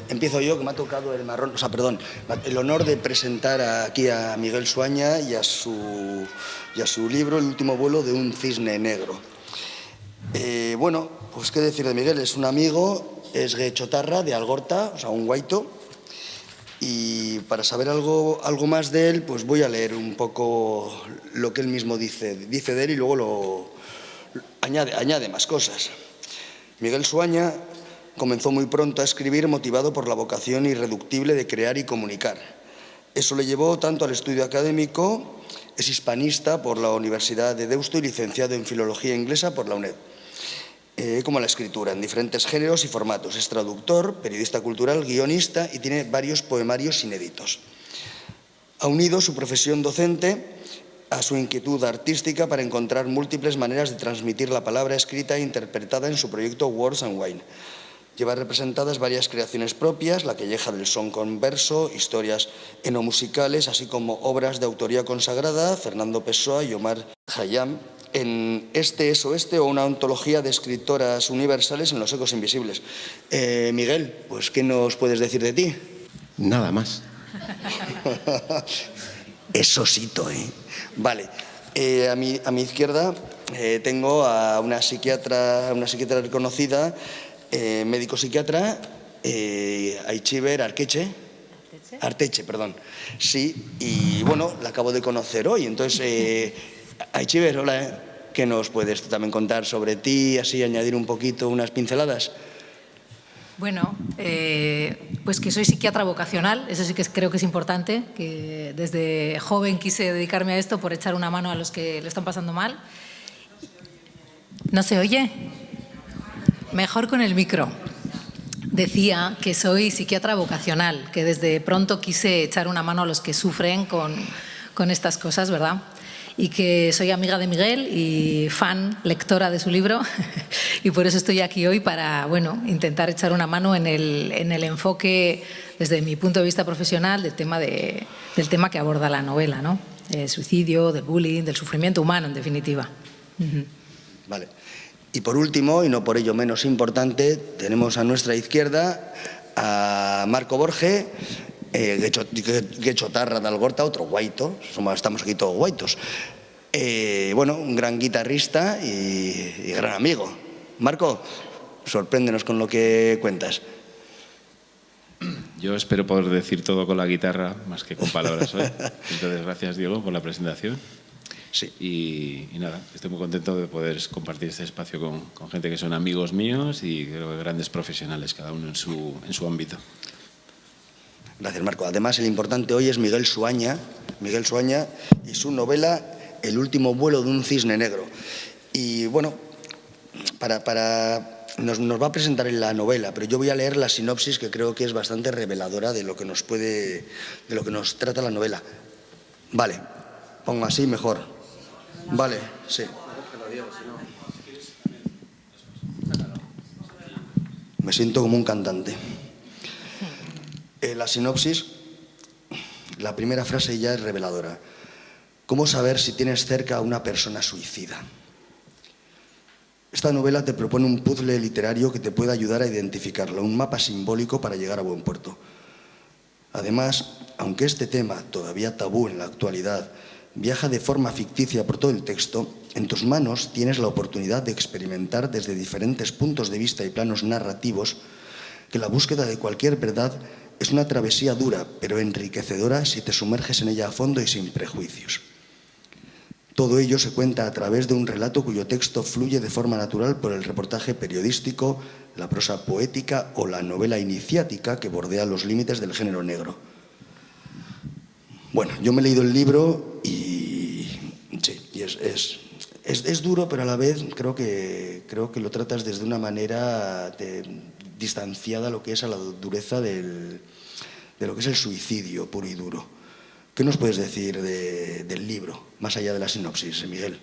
empiezo yo, que me ha tocado el marrón, o sea, perdón, el honor de presentar aquí a Miguel Suaña y a su libro El último vuelo de un cisne negro. Bueno, pues qué decir de Miguel, es un amigo, es guechotarra de Algorta, o sea, un guaito. Y para saber algo más de él, pues voy a leer un poco lo que él mismo dice de él y luego añade más cosas. Miguel Suaña comenzó muy pronto a escribir motivado por la vocación irreductible de crear y comunicar. Eso le llevó tanto al estudio académico, es hispanista por la Universidad de Deusto y licenciado en Filología Inglesa por la UNED, como a la escritura, en diferentes géneros y formatos. Es traductor, periodista cultural, guionista y tiene varios poemarios inéditos. Ha unido su profesión docente a su inquietud artística para encontrar múltiples maneras de transmitir la palabra escrita e interpretada en su proyecto Words and Wine. Lleva representadas varias creaciones propias, La Calleja del Son con verso, historias enomusicales, así como obras de autoría consagrada, Fernando Pessoa y Omar Khayyam, en Este es Oeste o una ontología de escritoras universales en los ecos invisibles. Miguel, pues ¿qué nos puedes decir de ti? Nada más. Esosito, ¿eh? Vale. A mi izquierda tengo a una psiquiatra reconocida, médico psiquiatra, Aitziber Arteche, perdón. Sí, y bueno, la acabo de conocer hoy. Entonces, Aitziber, hola, ¿qué nos puedes también contar sobre ti? Así añadir un poquito, unas pinceladas. Bueno, pues que soy psiquiatra vocacional, eso sí que creo que es importante, que desde joven quise dedicarme a esto por echar una mano a los que lo están pasando mal. ¿No se oye? Mejor con el micro. Decía que soy psiquiatra vocacional, que desde pronto quise echar una mano a los que sufren con estas cosas, ¿verdad? Y que soy amiga de Miguel y fan, lectora de su libro, y por eso estoy aquí hoy para, bueno, intentar echar una mano en el enfoque, desde mi punto de vista profesional, del tema que aborda la novela, ¿no? Del suicidio, del bullying, del sufrimiento humano, en definitiva. Vale. Y por último, y no por ello menos importante, tenemos a nuestra izquierda a Marco Borge, guechotarra de Algorta, otro guaito, estamos aquí todos guaitos. Bueno, un gran guitarrista y gran amigo. Marco, sorpréndenos con lo que cuentas. Yo espero poder decir todo con la guitarra más que con palabras hoy. Entonces, gracias, Diego, por la presentación. Sí. Y nada, estoy muy contento de poder compartir este espacio con gente que son amigos míos y creo que grandes profesionales, cada uno en su ámbito. Gracias, Marco. Además, el importante hoy es Miguel Suaña y su novela El último vuelo de un cisne negro. Y bueno, nos va a presentar en la novela, pero yo voy a leer la sinopsis, que creo que es bastante reveladora de lo que nos trata la novela. Vale, pongo así mejor. Vale, sí. Me siento como un cantante. La sinopsis, la primera frase ya es reveladora. ¿Cómo saber si tienes cerca a una persona suicida? Esta novela te propone un puzzle literario que te puede ayudar a identificarlo, un mapa simbólico para llegar a buen puerto. Además, aunque este tema, todavía tabú en la actualidad, viaja de forma ficticia por todo el texto, en tus manos tienes la oportunidad de experimentar desde diferentes puntos de vista y planos narrativos que la búsqueda de cualquier verdad es una travesía dura, pero enriquecedora si te sumerges en ella a fondo y sin prejuicios. Todo ello se cuenta a través de un relato cuyo texto fluye de forma natural por el reportaje periodístico, la prosa poética o la novela iniciática que bordea los límites del género negro. Bueno, yo me he leído el libro y sí, y es duro, pero a la vez creo que lo tratas desde una manera distanciada a lo que es a la dureza de lo que es el suicidio puro y duro. ¿Qué nos puedes decir del libro, más allá de la sinopsis, Miguel?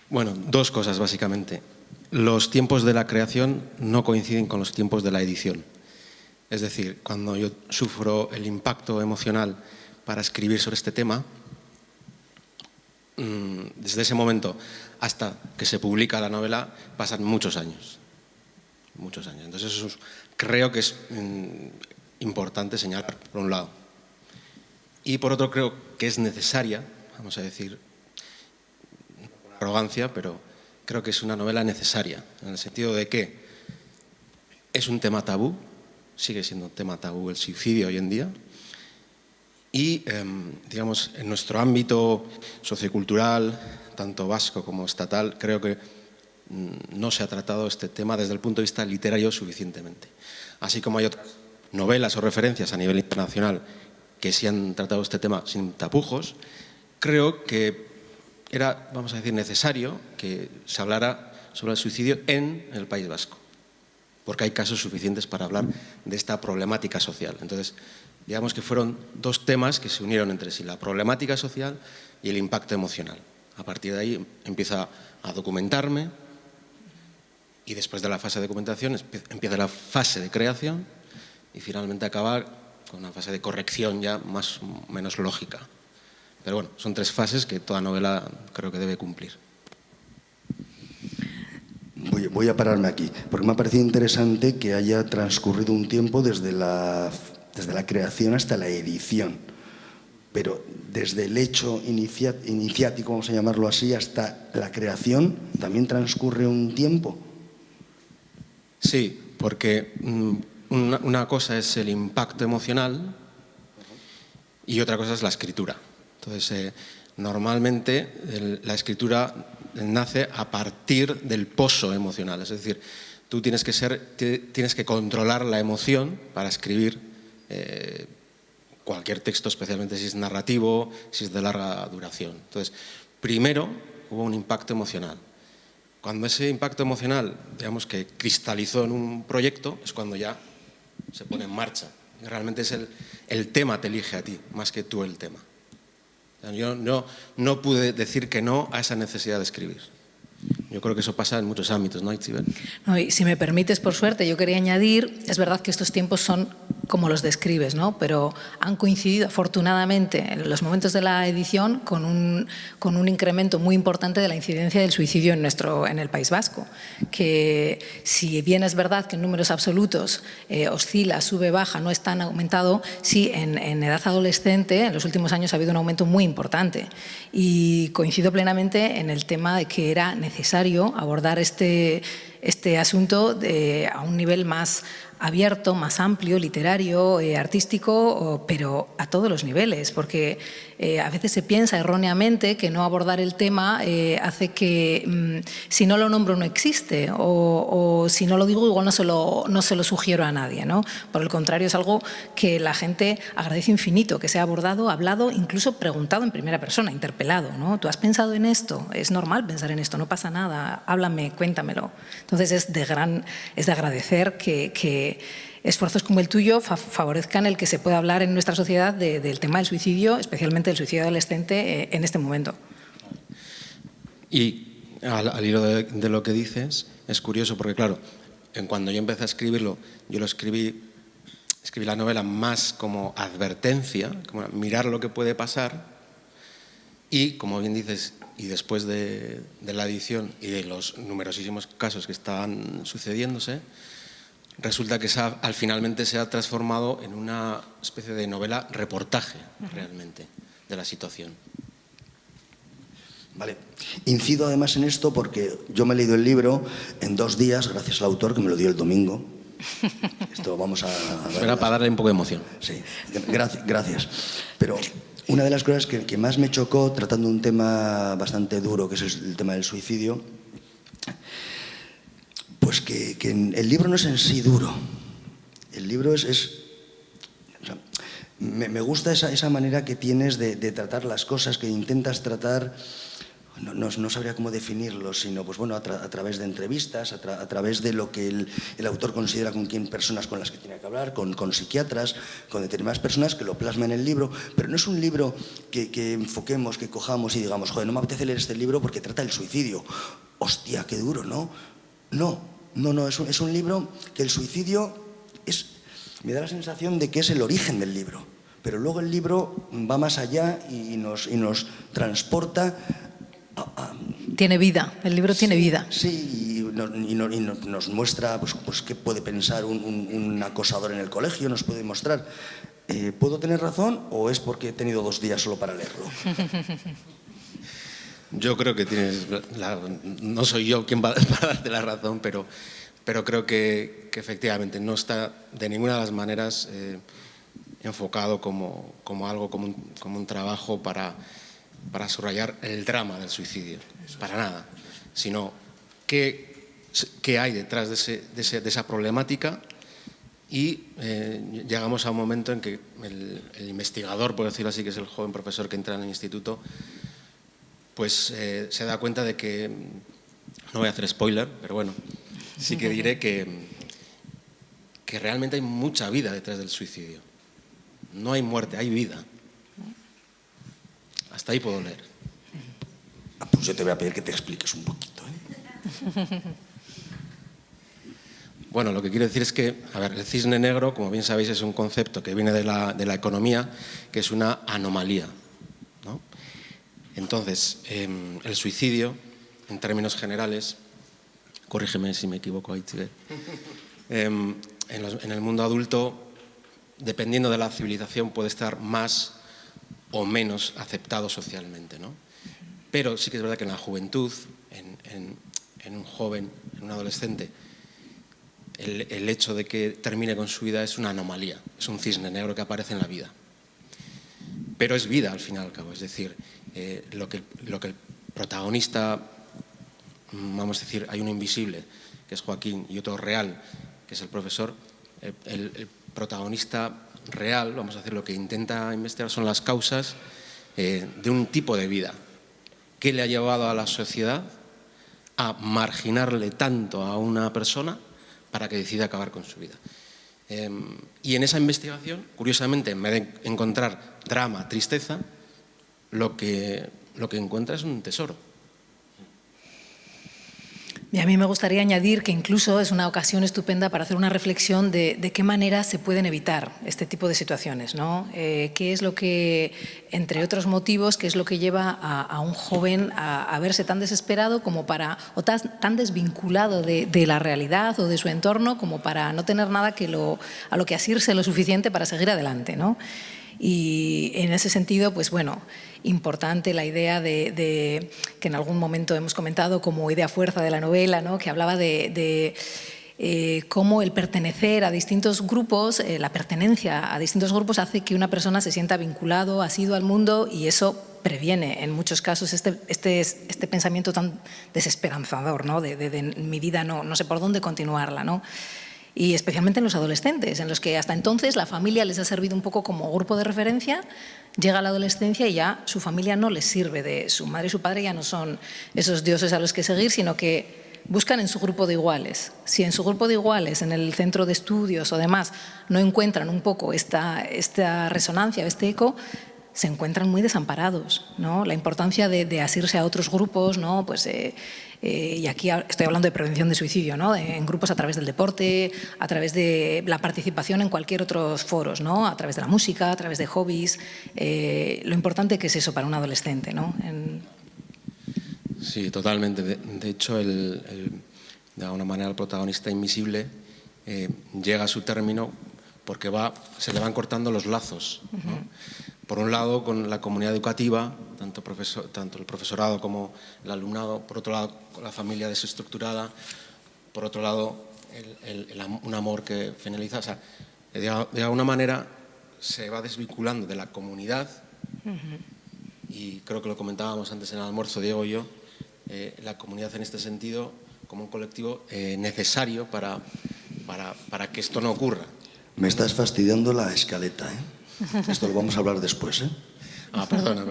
Bueno, dos cosas básicamente. Los tiempos de la creación no coinciden con los tiempos de la edición. Es decir, cuando yo sufro el impacto emocional para escribir sobre este tema, desde ese momento hasta que se publica la novela pasan muchos años. muchos años. Entonces eso creo que es importante señalar, por un lado. Y por otro, creo que es necesaria, vamos a decir, con arrogancia, pero creo que es una novela necesaria, en el sentido de que es un tema tabú, sigue siendo un tema tabú el suicidio hoy en día, y, digamos, en nuestro ámbito sociocultural, tanto vasco como estatal, creo que no se ha tratado este tema desde el punto de vista literario suficientemente. Así como hay otras novelas o referencias a nivel internacional que sí han tratado este tema sin tapujos, creo que era, vamos a decir, necesario que se hablara sobre el suicidio en el País Vasco, porque hay casos suficientes para hablar de esta problemática social. Entonces, digamos que fueron dos temas que se unieron entre sí, la problemática social y el impacto emocional. A partir de ahí empiezo a documentarme y después de la fase de documentación empieza la fase de creación y finalmente acabar con una fase de corrección ya más o menos lógica. Pero bueno, son tres fases que toda novela creo que debe cumplir. Voy a pararme aquí, porque me ha parecido interesante que haya transcurrido un tiempo desde la creación hasta la edición, pero desde el hecho iniciático, vamos a llamarlo así, hasta la creación, ¿también transcurre un tiempo? Sí, porque una cosa es el impacto emocional y otra cosa es la escritura. Entonces, normalmente la escritura nace a partir del pozo emocional, es decir, tú tienes que controlar la emoción para escribir cualquier texto, especialmente si es narrativo, si es de larga duración. Entonces, primero hubo un impacto emocional. Cuando ese impacto emocional, digamos que cristalizó en un proyecto, es cuando ya se pone en marcha. Y realmente es el tema te elige a ti, más que tú el tema. Yo no pude decir que no a esa necesidad de escribir. Yo creo que eso pasa en muchos ámbitos, ¿no, Itziber? No, y si me permites, por suerte, yo quería añadir, es verdad que estos tiempos son como los describes, ¿no? Pero han coincidido afortunadamente en los momentos de la edición con un incremento muy importante de la incidencia del suicidio en el País Vasco, que si bien es verdad que en números absolutos oscila, sube, baja, no es tan aumentado, sí en edad adolescente en los últimos años ha habido un aumento muy importante y coincido plenamente en el tema de que era necesario abordar este asunto a un nivel más abierto, más amplio, literario, artístico, pero a todos los niveles, porque a veces se piensa erróneamente que no abordar el tema hace que si no lo nombro no existe o si no lo digo igual no se lo sugiero a nadie, ¿no? Por el contrario, es algo que la gente agradece infinito, que sea abordado, hablado, incluso preguntado en primera persona, interpelado, ¿no? ¿Tú has pensado en esto? Es normal pensar en esto, no pasa nada, háblame, cuéntamelo. Entonces es de agradecer que esfuerzos como el tuyo favorezcan el que se pueda hablar en nuestra sociedad del tema del suicidio, especialmente del suicidio adolescente en este momento. Y al hilo de lo que dices, es curioso porque, claro, cuando yo empecé a escribirlo, yo lo escribí la novela más como advertencia, como mirar lo que puede pasar y, como bien dices, y después de la edición y de los numerosísimos casos que estaban sucediéndose, resulta que finalmente se ha transformado en una especie de novela reportaje, realmente, de la situación. Vale. Incido además en esto porque yo me he leído el libro en 2 días, gracias al autor que me lo dio el domingo. Esto vamos a Era para darle un poco de emoción. Sí, gracias. Pero una de las cosas que más me chocó, tratando un tema bastante duro, que es el tema del suicidio, pues que el libro no es en sí duro. El libro o sea, me gusta esa manera que tienes de tratar las cosas, que intentas tratar, no sabría cómo definirlo, sino pues bueno, a través de entrevistas, a través de lo que el autor considera personas con las que tiene que hablar, con psiquiatras, con determinadas personas que lo plasman en el libro, pero no es un libro que enfoquemos, que cojamos y digamos, joder, no me apetece leer este libro porque trata el suicidio. Hostia, qué duro, ¿no? No, es un libro que el suicidio me da la sensación de que es el origen del libro, pero luego el libro va más allá y nos transporta. Tiene vida, el libro tiene vida. Sí, nos muestra pues qué puede pensar un acosador en el colegio, nos puede mostrar. ¿Puedo tener razón o es porque he tenido 2 días solo para leerlo? Yo creo que tienes... no soy yo quien va a darte la razón, pero creo que efectivamente no está de ninguna de las maneras enfocado como un trabajo para subrayar el drama del suicidio, para nada, sino qué hay detrás de esa problemática. Y llegamos a un momento en que el investigador, por decirlo así, que es el joven profesor que entra en el instituto, pues se da cuenta de que, no voy a hacer spoiler, pero bueno, sí que diré que realmente hay mucha vida detrás del suicidio. No hay muerte, hay vida. Hasta ahí puedo leer. Pues yo te voy a pedir que te expliques un poquito, ¿eh? Bueno, lo que quiero decir es que, a ver, el cisne negro, como bien sabéis, es un concepto que viene de la economía, que es una anomalía, ¿no? Entonces, el suicidio, en términos generales, corrígeme si me equivoco ahí, en el mundo adulto, dependiendo de la civilización, puede estar más o menos aceptado socialmente, ¿no? Pero sí que es verdad que en la juventud, en un joven, en un adolescente, el hecho de que termine con su vida es una anomalía, es un cisne negro que aparece en la vida. Pero es vida al fin y al cabo, es decir, lo que el protagonista, vamos a decir, hay uno invisible, que es Joaquín, y otro real, que es el profesor. El protagonista real, vamos a decir, lo que intenta investigar son las causas de un tipo de vida que le ha llevado a la sociedad a marginarle tanto a una persona para que decida acabar con su vida. Y en esa investigación, curiosamente, en vez de encontrar drama, tristeza, lo que encuentra es un tesoro. Y a mí me gustaría añadir que incluso es una ocasión estupenda para hacer una reflexión de qué manera se pueden evitar este tipo de situaciones, ¿no? Qué es lo que, entre otros motivos, qué es lo que lleva a un joven a verse tan desesperado como para, o tan desvinculado de la realidad o de su entorno como para no tener nada a lo que asirse lo suficiente para seguir adelante, ¿no? Y en ese sentido, pues bueno, importante la idea de que en algún momento hemos comentado como idea fuerza de la novela, ¿no? Que hablaba de cómo el pertenecer a distintos grupos, la pertenencia a distintos grupos hace que una persona se sienta vinculado, asiduo al mundo, y eso previene en muchos casos este pensamiento tan desesperanzador, ¿no? de mi vida no sé por dónde continuarla, ¿no? Y especialmente en los adolescentes, en los que hasta entonces la familia les ha servido un poco como grupo de referencia, llega la adolescencia y ya su familia no les sirve, su madre y su padre ya no son esos dioses a los que seguir, sino que buscan en su grupo de iguales. Si en su grupo de iguales, en el centro de estudios o demás, no encuentran un poco esta resonancia, este eco, se encuentran muy desamparados, ¿no? La importancia de asirse a otros grupos, ¿no? Pues, y aquí estoy hablando de prevención de suicidio, ¿no? En grupos a través del deporte, a través de la participación en cualquier otro foros, ¿no? A través de la música, a través de hobbies. Lo importante que es eso para un adolescente, ¿no? Sí, totalmente. De hecho, de alguna manera el protagonista invisible llega a su término porque se le van cortando los lazos, ¿no? Por un lado, con la comunidad educativa, tanto el profesorado como el alumnado; por otro lado, con la familia desestructurada; por otro lado, un amor que finaliza. O sea, de alguna manera se va desvinculando de la comunidad, y creo que lo comentábamos antes en el almuerzo, Diego y yo, la comunidad en este sentido como un colectivo necesario para que esto no ocurra. Me estás fastidiando la escaleta, ¿eh? Esto lo vamos a hablar después, ¿eh? Ah, perdona.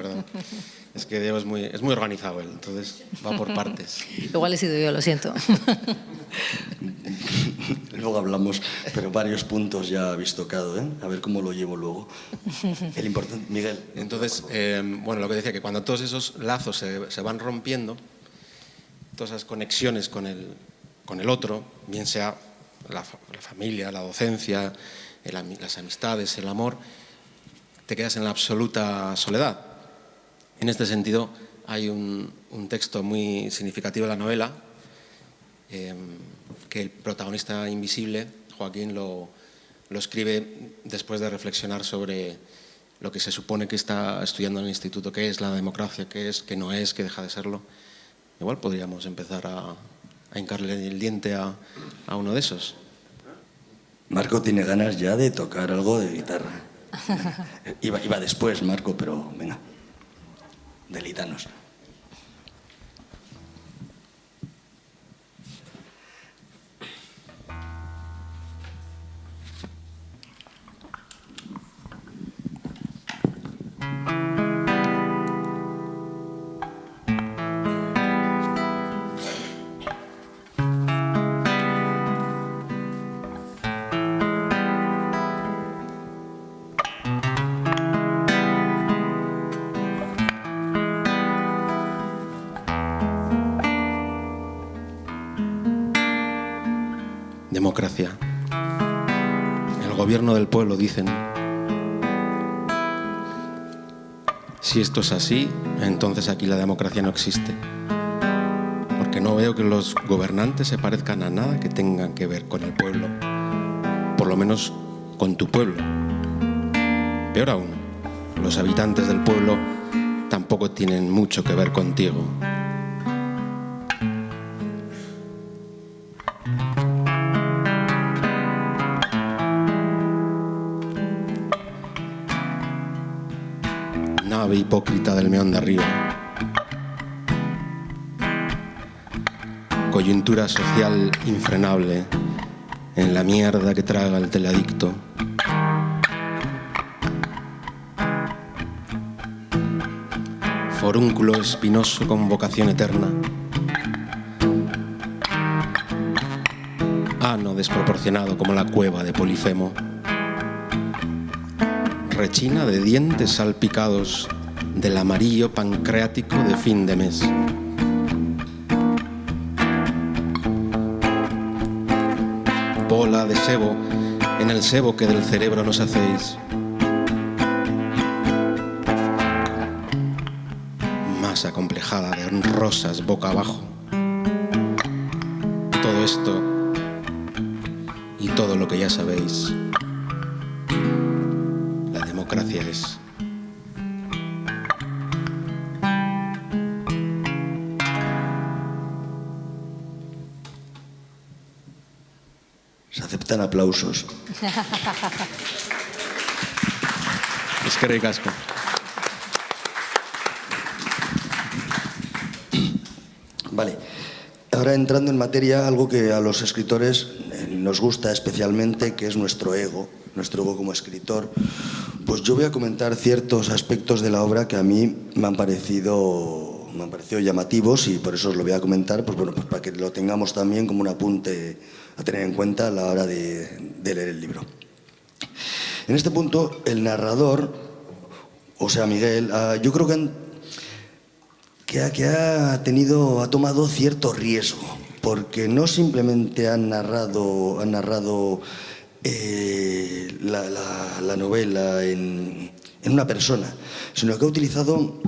Es que Diego es muy organizado él, entonces va por partes. Igual he sido yo, lo siento. Luego hablamos, pero varios puntos ya habéis tocado, ¿eh? A ver cómo lo llevo luego. El importante, Miguel. Entonces, bueno, lo que decía, que cuando todos esos lazos se van rompiendo, todas esas conexiones con el otro, bien sea la familia, la docencia, las amistades, el amor, te quedas en la absoluta soledad. En este sentido, hay un texto muy significativo de la novela, que el protagonista invisible, Joaquín, lo escribe después de reflexionar sobre lo que se supone que está estudiando en el instituto, qué es la democracia, qué es, qué no es, qué deja de serlo. Igual podríamos empezar a hincarle el diente a uno de esos. Marco tiene ganas ya de tocar algo de guitarra. Iba después, Marco, pero venga, delítanos. Democracia. El gobierno del pueblo, dicen. Si esto es así, entonces aquí la democracia no existe. Porque no veo que los gobernantes se parezcan a nada que tengan que ver con el pueblo. Por lo menos con tu pueblo. Peor aún, los habitantes del pueblo tampoco tienen mucho que ver contigo. Nave hipócrita del meón de arriba. Coyuntura social infrenable en la mierda que traga el teleadicto. Forúnculo espinoso con vocación eterna. Ano desproporcionado como la cueva de Polifemo. Rechina de dientes salpicados del amarillo pancreático de fin de mes. Bola de sebo en el sebo que del cerebro nos hacéis. Más acomplejada de rosas boca abajo. Todo esto y todo lo que ya sabéis. La democracia es. Se aceptan aplausos. Es que ricasco. Vale. Ahora entrando en materia, algo que a los escritores nos gusta especialmente, que es nuestro ego como escritor, pues yo voy a comentar ciertos aspectos de la obra que a mí me han parecido llamativos y por eso os lo voy a comentar, pues bueno, pues para que lo tengamos también como un apunte a tener en cuenta a la hora de leer el libro. En este punto, el narrador, o sea, Miguel, yo creo que ha tomado cierto riesgo, porque no simplemente ha narrado la novela en una persona, sino que ha utilizado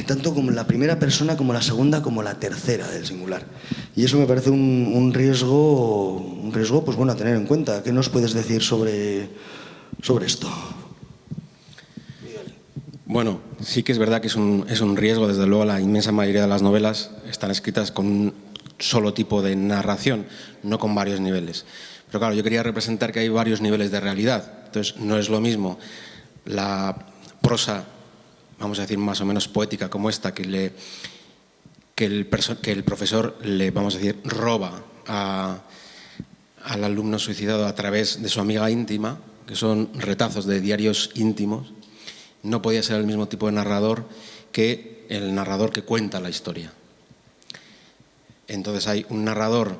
tanto como la primera persona, como la segunda, como la tercera del singular. Y eso me parece un riesgo, pues bueno, a tener en cuenta. ¿Qué nos puedes decir sobre esto? Bueno, sí que es verdad que es un riesgo. Desde luego, la inmensa mayoría de las novelas están escritas con un solo tipo de narración, no con varios niveles. Pero claro, yo quería representar que hay varios niveles de realidad. Entonces, no es lo mismo la prosa, vamos a decir, más o menos poética como esta, que el profesor le, vamos a decir, roba al alumno suicidado a través de su amiga íntima, que son retazos de diarios íntimos. No podía ser el mismo tipo de narrador que el narrador que cuenta la historia. Entonces hay un narrador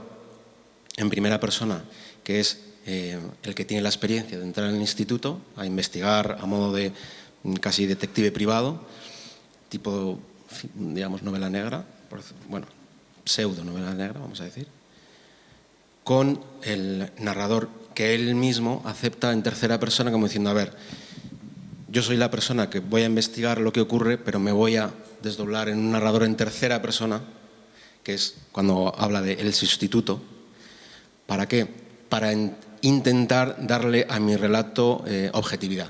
en primera persona, que es el que tiene la experiencia de entrar en el instituto a investigar a modo de casi detective privado, tipo, digamos, novela negra, bueno, pseudo novela negra, vamos a decir, con el narrador que él mismo acepta en tercera persona como diciendo, a ver, yo soy la persona que voy a investigar lo que ocurre, pero me voy a desdoblar en un narrador en tercera persona que es cuando habla de el sustituto. ¿Para qué? Para intentar darle a mi relato objetividad.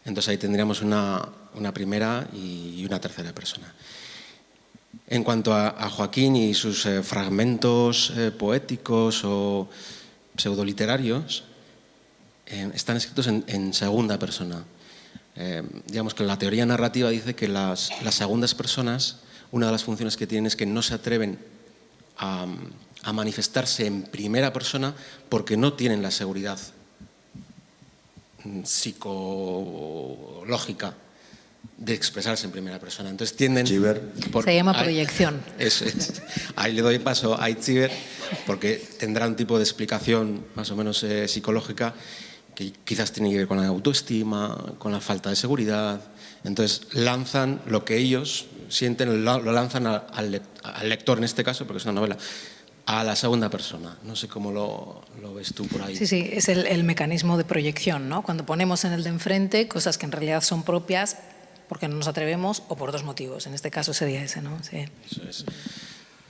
Entonces ahí tendríamos una primera y una tercera persona. En cuanto a Joaquín y sus fragmentos poéticos o pseudoliterarios, están escritos en segunda persona. Digamos que la teoría narrativa dice que las segundas personas, una de las funciones que tienen es que no se atreven a manifestarse en primera persona porque no tienen la seguridad psicológica de expresarse en primera persona. Entonces tienden... Se llama proyección. Eso es. Ahí le doy paso a Itziber porque tendrá un tipo de explicación más o menos psicológica que quizás tiene que ver con la autoestima, con la falta de seguridad. Entonces lanzan lo que ellos sienten, lo lanzan al lector en este caso, porque es una novela, a la segunda persona. No sé cómo lo ves tú por ahí. Sí, sí, es el mecanismo de proyección, ¿no? Cuando ponemos en el de enfrente cosas que en realidad son propias porque no nos atrevemos o por dos motivos. En este caso sería ese, ¿no? Sí. Eso es.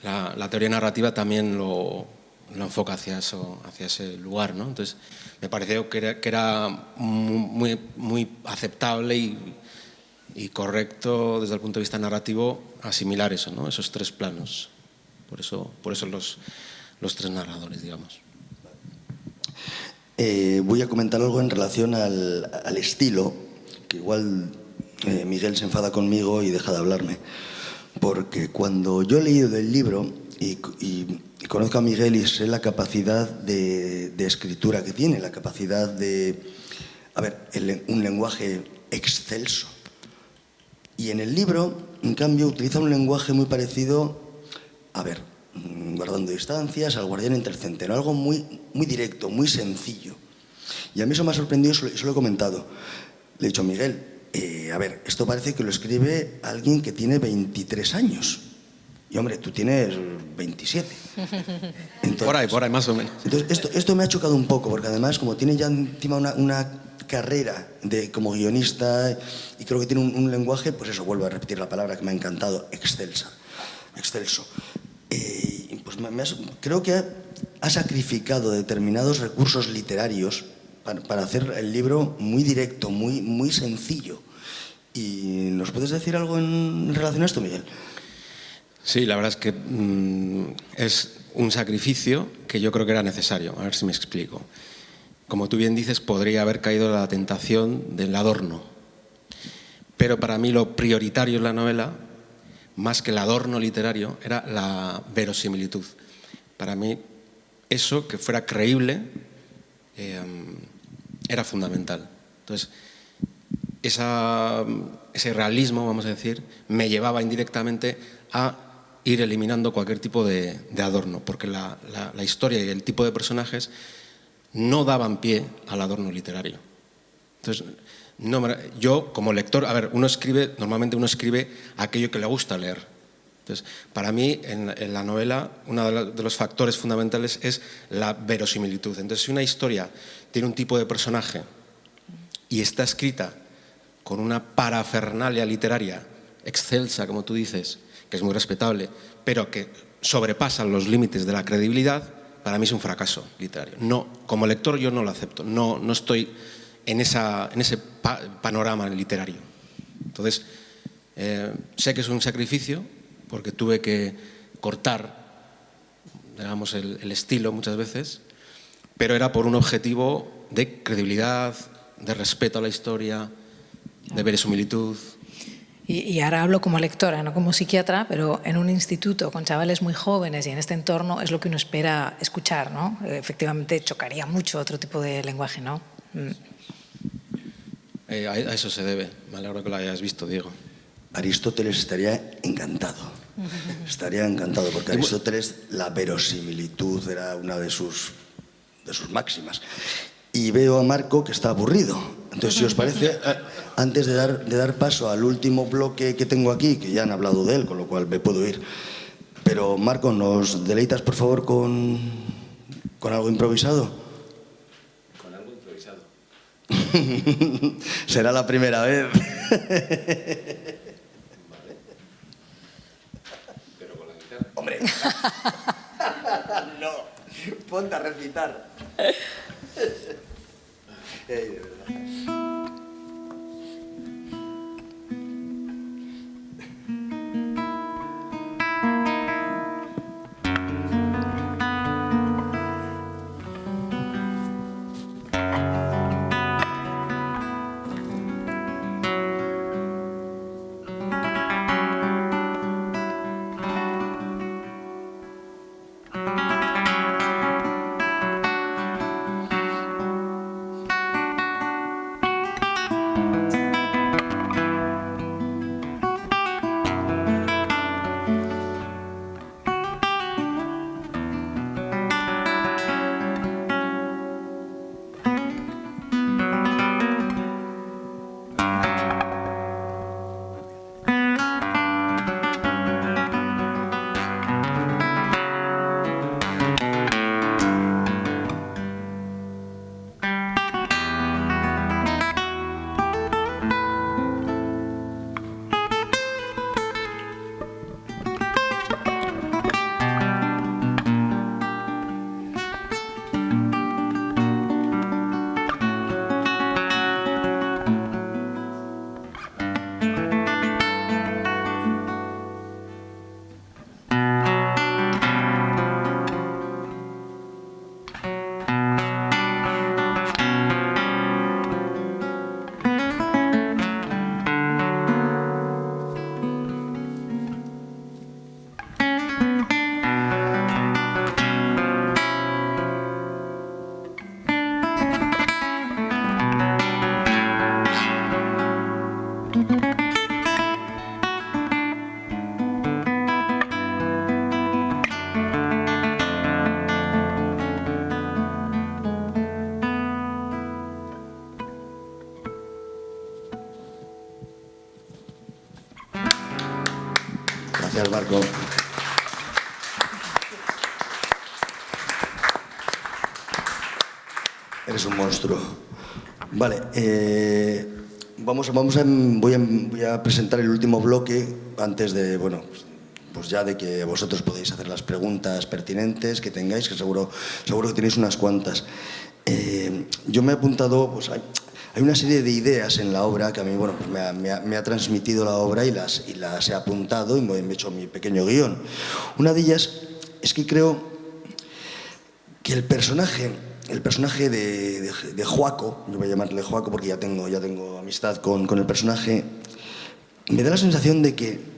La teoría narrativa también lo enfoca hacia ese lugar, ¿no? Entonces me pareció que era muy aceptable y correcto desde el punto de vista narrativo asimilar eso, ¿no? Esos tres planos. Por eso los tres narradores, digamos. Voy a comentar algo en relación al estilo, que igual Miguel se enfada conmigo y deja de hablarme. Porque cuando yo he leído del libro y conozco a Miguel y sé la capacidad de escritura que tiene, la capacidad de... un lenguaje excelso. Y en el libro, en cambio, utiliza un lenguaje muy parecido, guardando distancias, al guardián entre el centeno, algo muy directo, muy sencillo. Y a mí eso me ha sorprendido y se lo he comentado. Le he dicho a Miguel, esto parece que lo escribe alguien que tiene 23 años. Y hombre, tú tienes 27. Entonces, por ahí, más o menos. Entonces, esto me ha chocado un poco, porque además, como tiene ya encima una carrera como guionista, y creo que tiene un lenguaje, pues eso, vuelvo a repetir la palabra que me ha encantado, excelso. Pues creo que ha sacrificado determinados recursos literarios para hacer el libro muy directo, muy sencillo. ¿Y nos puedes decir algo en relación a esto, Miguel? Sí, la verdad es que es un sacrificio que yo creo que era necesario. A ver si me explico. Como tú bien dices, podría haber caído en la tentación del adorno. Pero para mí lo prioritario en la novela, más que el adorno literario, era la verosimilitud. Para mí, eso, que fuera creíble, era fundamental. Entonces, ese realismo, vamos a decir, me llevaba indirectamente a ir eliminando cualquier tipo de adorno, porque la historia y el tipo de personajes no daban pie al adorno literario. Entonces, yo como lector, normalmente uno escribe aquello que le gusta leer. Entonces, para mí, en la novela, uno de los factores fundamentales es la verosimilitud. Entonces, si una historia tiene un tipo de personaje y está escrita con una parafernalia literaria excelsa, como tú dices, que es muy respetable, pero que sobrepasa los límites de la credibilidad, para mí es un fracaso literario. No, como lector yo no lo acepto, no estoy en ese panorama literario. Entonces, sé que es un sacrificio, porque tuve que cortar, digamos, el estilo muchas veces, pero era por un objetivo de credibilidad, de respeto a la historia, de verosimilitud. Y ahora hablo como lectora, no como psiquiatra, pero en un instituto con chavales muy jóvenes y en este entorno es lo que uno espera escuchar, ¿no? Efectivamente chocaría mucho otro tipo de lenguaje, ¿no? A eso se debe. Me alegro que lo hayas visto, Diego. Aristóteles estaría encantado. Estaría encantado, porque Aristóteles, la verosimilitud era una de sus máximas. Y veo a Marco que está aburrido. Entonces, si os parece, antes de dar paso al último bloque que tengo aquí, que ya han hablado de él, con lo cual me puedo ir. Pero, Marco, ¿nos deleitas, por favor, con algo improvisado? Con algo improvisado. Será la primera vez. ¡Hombre! No, ponte a recitar. De verdad. Gracias, Marco. Eres un monstruo. Vale, voy a presentar el último bloque antes de, bueno, pues ya de que vosotros podéis hacer las preguntas pertinentes que tengáis, que seguro que tenéis unas cuantas. Yo me he apuntado, pues hay una serie de ideas en la obra que a mí, bueno, pues me ha transmitido la obra y las he apuntado y me he hecho mi pequeño guión. Una de ellas es que creo que el personaje de Joaco, yo voy a llamarle Joaco porque ya tengo amistad con el personaje, me da la sensación de que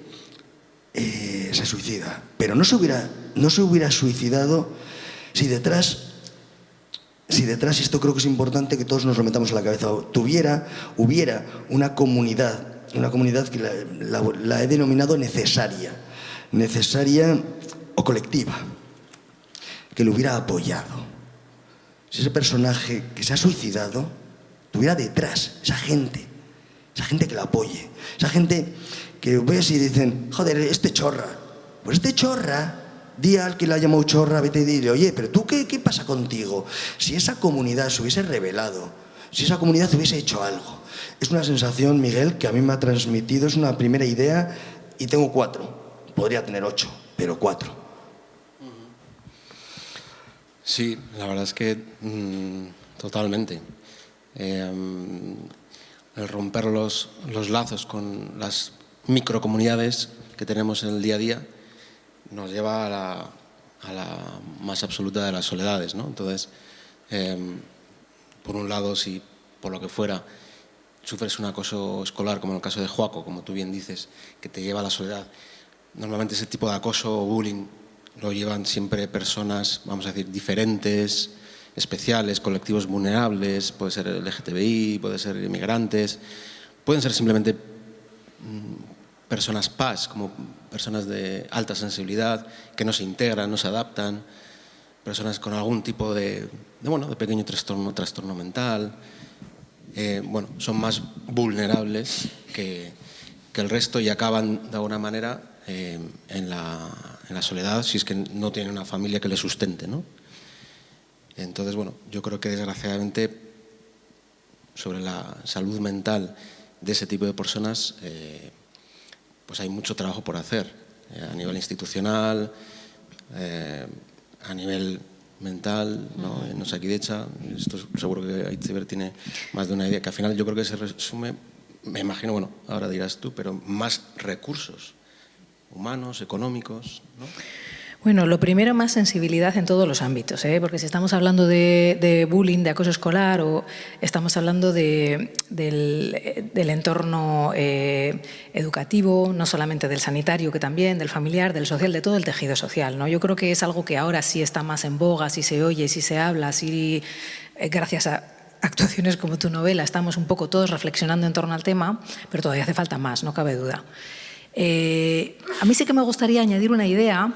se suicida, pero no se hubiera suicidado si detrás, y esto creo que es importante que todos nos lo metamos a la cabeza, hubiera una comunidad que la he denominado necesaria o colectiva, que lo hubiera apoyado. Si ese personaje que se ha suicidado tuviera detrás esa gente que la apoye, esa gente que ves y dicen, joder, este chorra, pues este chorra, di al que la ha llamado chorra, vete y dile, oye, pero tú qué pasa contigo. Si esa comunidad se hubiese rebelado, si esa comunidad hubiese hecho algo. Es una sensación, Miguel, que a mí me ha transmitido, es una primera idea y tengo 4, podría tener 8, pero 4. Sí, la verdad es que totalmente. El romper los lazos con las microcomunidades que tenemos en el día a día nos lleva a la más absoluta de las soledades, ¿no? Entonces, por un lado, si por lo que fuera sufres un acoso escolar, como en el caso de Joaco, como tú bien dices, que te lleva a la soledad, normalmente ese tipo de acoso o bullying lo llevan siempre personas, vamos a decir, diferentes, especiales, colectivos vulnerables, puede ser LGTBI, puede ser inmigrantes, pueden ser simplemente personas PAS, como personas de alta sensibilidad, que no se integran, no se adaptan, personas con algún tipo de pequeño trastorno mental, son más vulnerables que el resto y acaban de alguna manera en la soledad si es que no tienen una familia que les sustente, ¿no? Entonces, yo creo que desgraciadamente sobre la salud mental de ese tipo de personas pues hay mucho trabajo por hacer a nivel institucional, a nivel mental, ¿no? En Osakidetza, esto seguro que Aitziber tiene más de una idea, que al final yo creo que se resume, me imagino, bueno, ahora dirás tú, pero más recursos humanos, económicos, ¿no? Bueno, lo primero, más sensibilidad en todos los ámbitos, porque si estamos hablando de bullying, de acoso escolar, o estamos hablando del entorno educativo, no solamente del sanitario, que también, del familiar, del social, de todo el tejido social, ¿no? Yo creo que es algo que ahora sí está más en boga, sí se oye, sí se habla, sí, gracias a actuaciones como tu novela, estamos un poco todos reflexionando en torno al tema, pero todavía hace falta más, no cabe duda. A mí sí que me gustaría añadir una idea,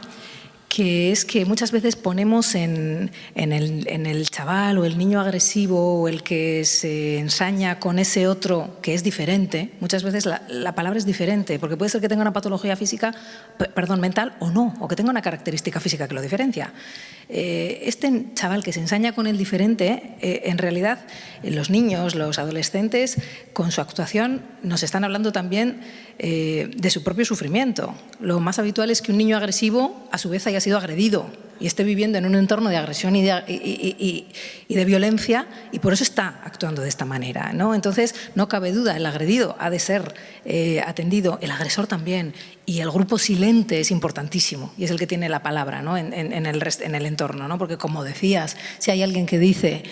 que es que muchas veces ponemos en el chaval o el niño agresivo o el que se ensaña con ese otro que es diferente, muchas veces la palabra es diferente, porque puede ser que tenga una patología física, mental o no, o que tenga una característica física que lo diferencia. Este chaval que se ensaña con el diferente, en realidad los niños, los adolescentes, con su actuación nos están hablando también de su propio sufrimiento. Lo más habitual es que un niño agresivo a su vez haya sido agredido y esté viviendo en un entorno de agresión y de violencia, y por eso está actuando de esta manera, ¿no? Entonces, no cabe duda, el agredido ha de ser atendido, el agresor también, y el grupo silente es importantísimo y es el que tiene la palabra, ¿no? en el entorno, ¿no? Porque, como decías, si hay alguien que dice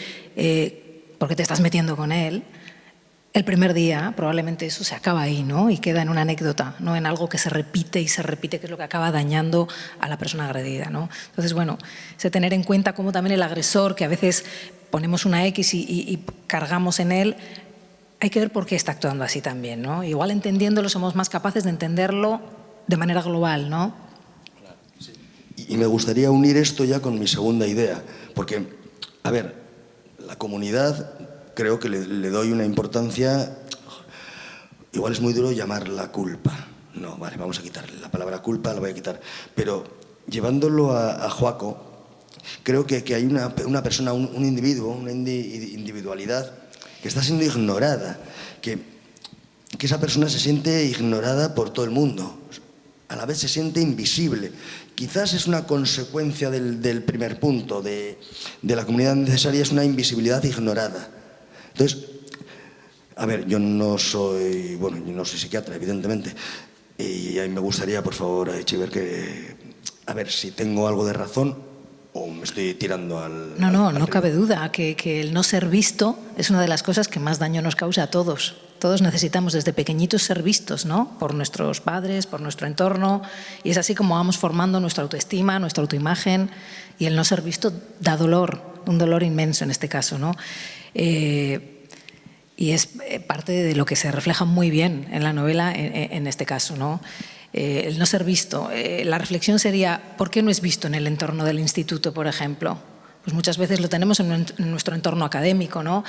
¿por qué te estás metiendo con él?, el primer día probablemente eso se acaba ahí, ¿no? Y queda en una anécdota, no en algo que se repite y se repite, que es lo que acaba dañando a la persona agredida, ¿no? Entonces, bueno, sé tener en cuenta cómo también el agresor, que a veces ponemos una X y cargamos en él, hay que ver por qué está actuando así también, ¿no? Igual entendiéndolo somos más capaces de entenderlo de manera global, ¿no? Y me gustaría unir esto ya con mi segunda idea, porque, a ver, la comunidad, creo que le doy una importancia, igual es muy duro llamarla culpa. No, vale, vamos a quitarle la palabra culpa, la voy a quitar. Pero llevándolo a Joaco, creo que hay una persona, un individuo, una individualidad que está siendo ignorada, que esa persona se siente ignorada por todo el mundo, a la vez se siente invisible. Quizás es una consecuencia del primer punto, de la comunidad necesaria, es una invisibilidad ignorada. Entonces, a ver, yo no soy psiquiatra, evidentemente, y a mí me gustaría, por favor, Aitziber, a ver si tengo algo de razón o me estoy tirando al... No cabe duda que el no ser visto es una de las cosas que más daño nos causa a todos. Todos necesitamos desde pequeñitos ser vistos, ¿no? Por nuestros padres, por nuestro entorno, y es así como vamos formando nuestra autoestima, nuestra autoimagen, y el no ser visto da dolor, un dolor inmenso en este caso, ¿no? Y es parte de lo que se refleja muy bien en la novela en este caso, ¿no? El no ser visto. La reflexión sería, ¿por qué no es visto en el entorno del instituto, por ejemplo? Pues muchas veces lo tenemos en nuestro entorno académico, ¿no?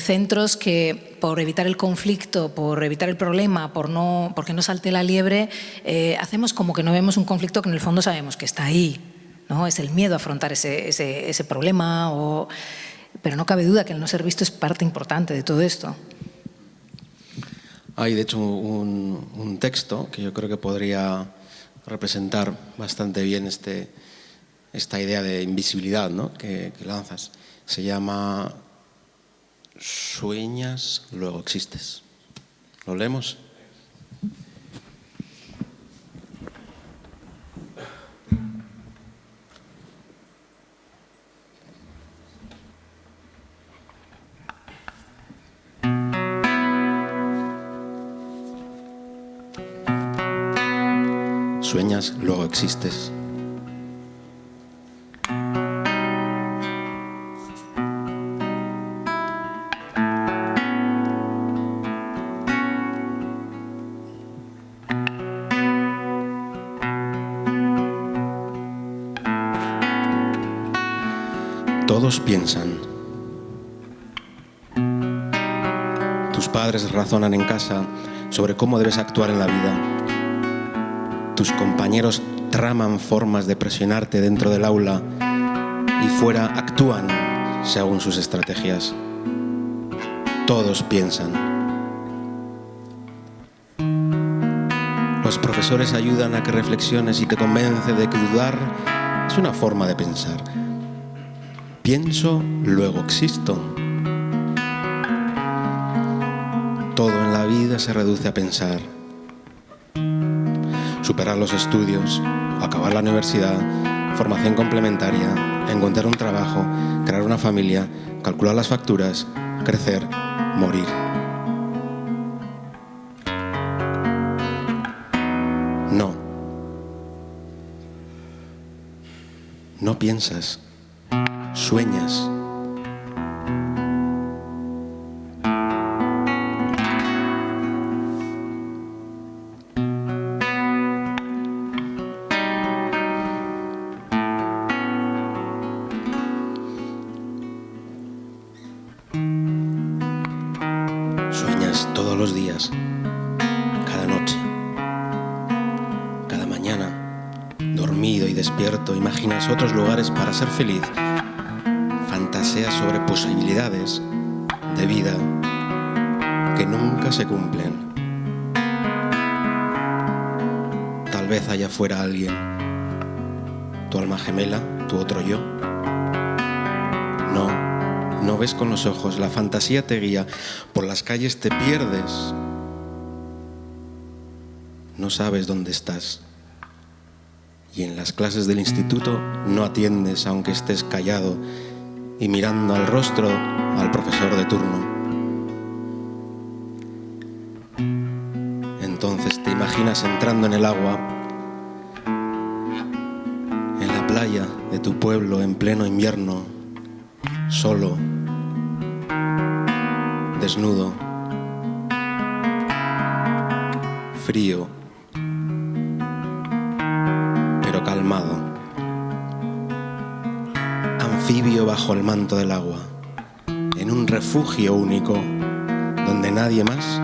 Centros que, por evitar el conflicto, por evitar el problema, porque no salte la liebre, hacemos como que no vemos un conflicto que en el fondo sabemos que está ahí, ¿no? Es el miedo a afrontar ese problema, pero no cabe duda que el no ser visto es parte importante de todo esto. Hay, de hecho, un texto que yo creo que podría representar bastante bien esta idea de invisibilidad, ¿no? que lanzas. Se llama Sueñas, luego existes. ¿Lo leemos? Sueñas, luego existes. Todos piensan. Tus padres razonan en casa sobre cómo debes actuar en la vida. Tus compañeros traman formas de presionarte dentro del aula y fuera actúan según sus estrategias. Todos piensan. Los profesores ayudan a que reflexiones y te convence de que dudar es una forma de pensar. Pienso, luego existo. Todo en la vida se reduce a pensar. Superar los estudios, acabar la universidad, formación complementaria, encontrar un trabajo, crear una familia, calcular las facturas, crecer, morir. No. No piensas, sueñas. Sueñas todos los días, cada noche, cada mañana, dormido y despierto, imaginas otros lugares para ser feliz, fantaseas sobre posibilidades de vida que nunca se cumplen. Tal vez allá fuera alguien, tu alma gemela, tu otro yo. No ves con los ojos, la fantasía te guía, por las calles te pierdes. No sabes dónde estás. Y en las clases del instituto no atiendes aunque estés callado y mirando al rostro al profesor de turno. Entonces te imaginas entrando en el agua, en la playa de tu pueblo en pleno invierno, solo, desnudo, frío, pero calmado, anfibio bajo el manto del agua, en un refugio único donde nadie más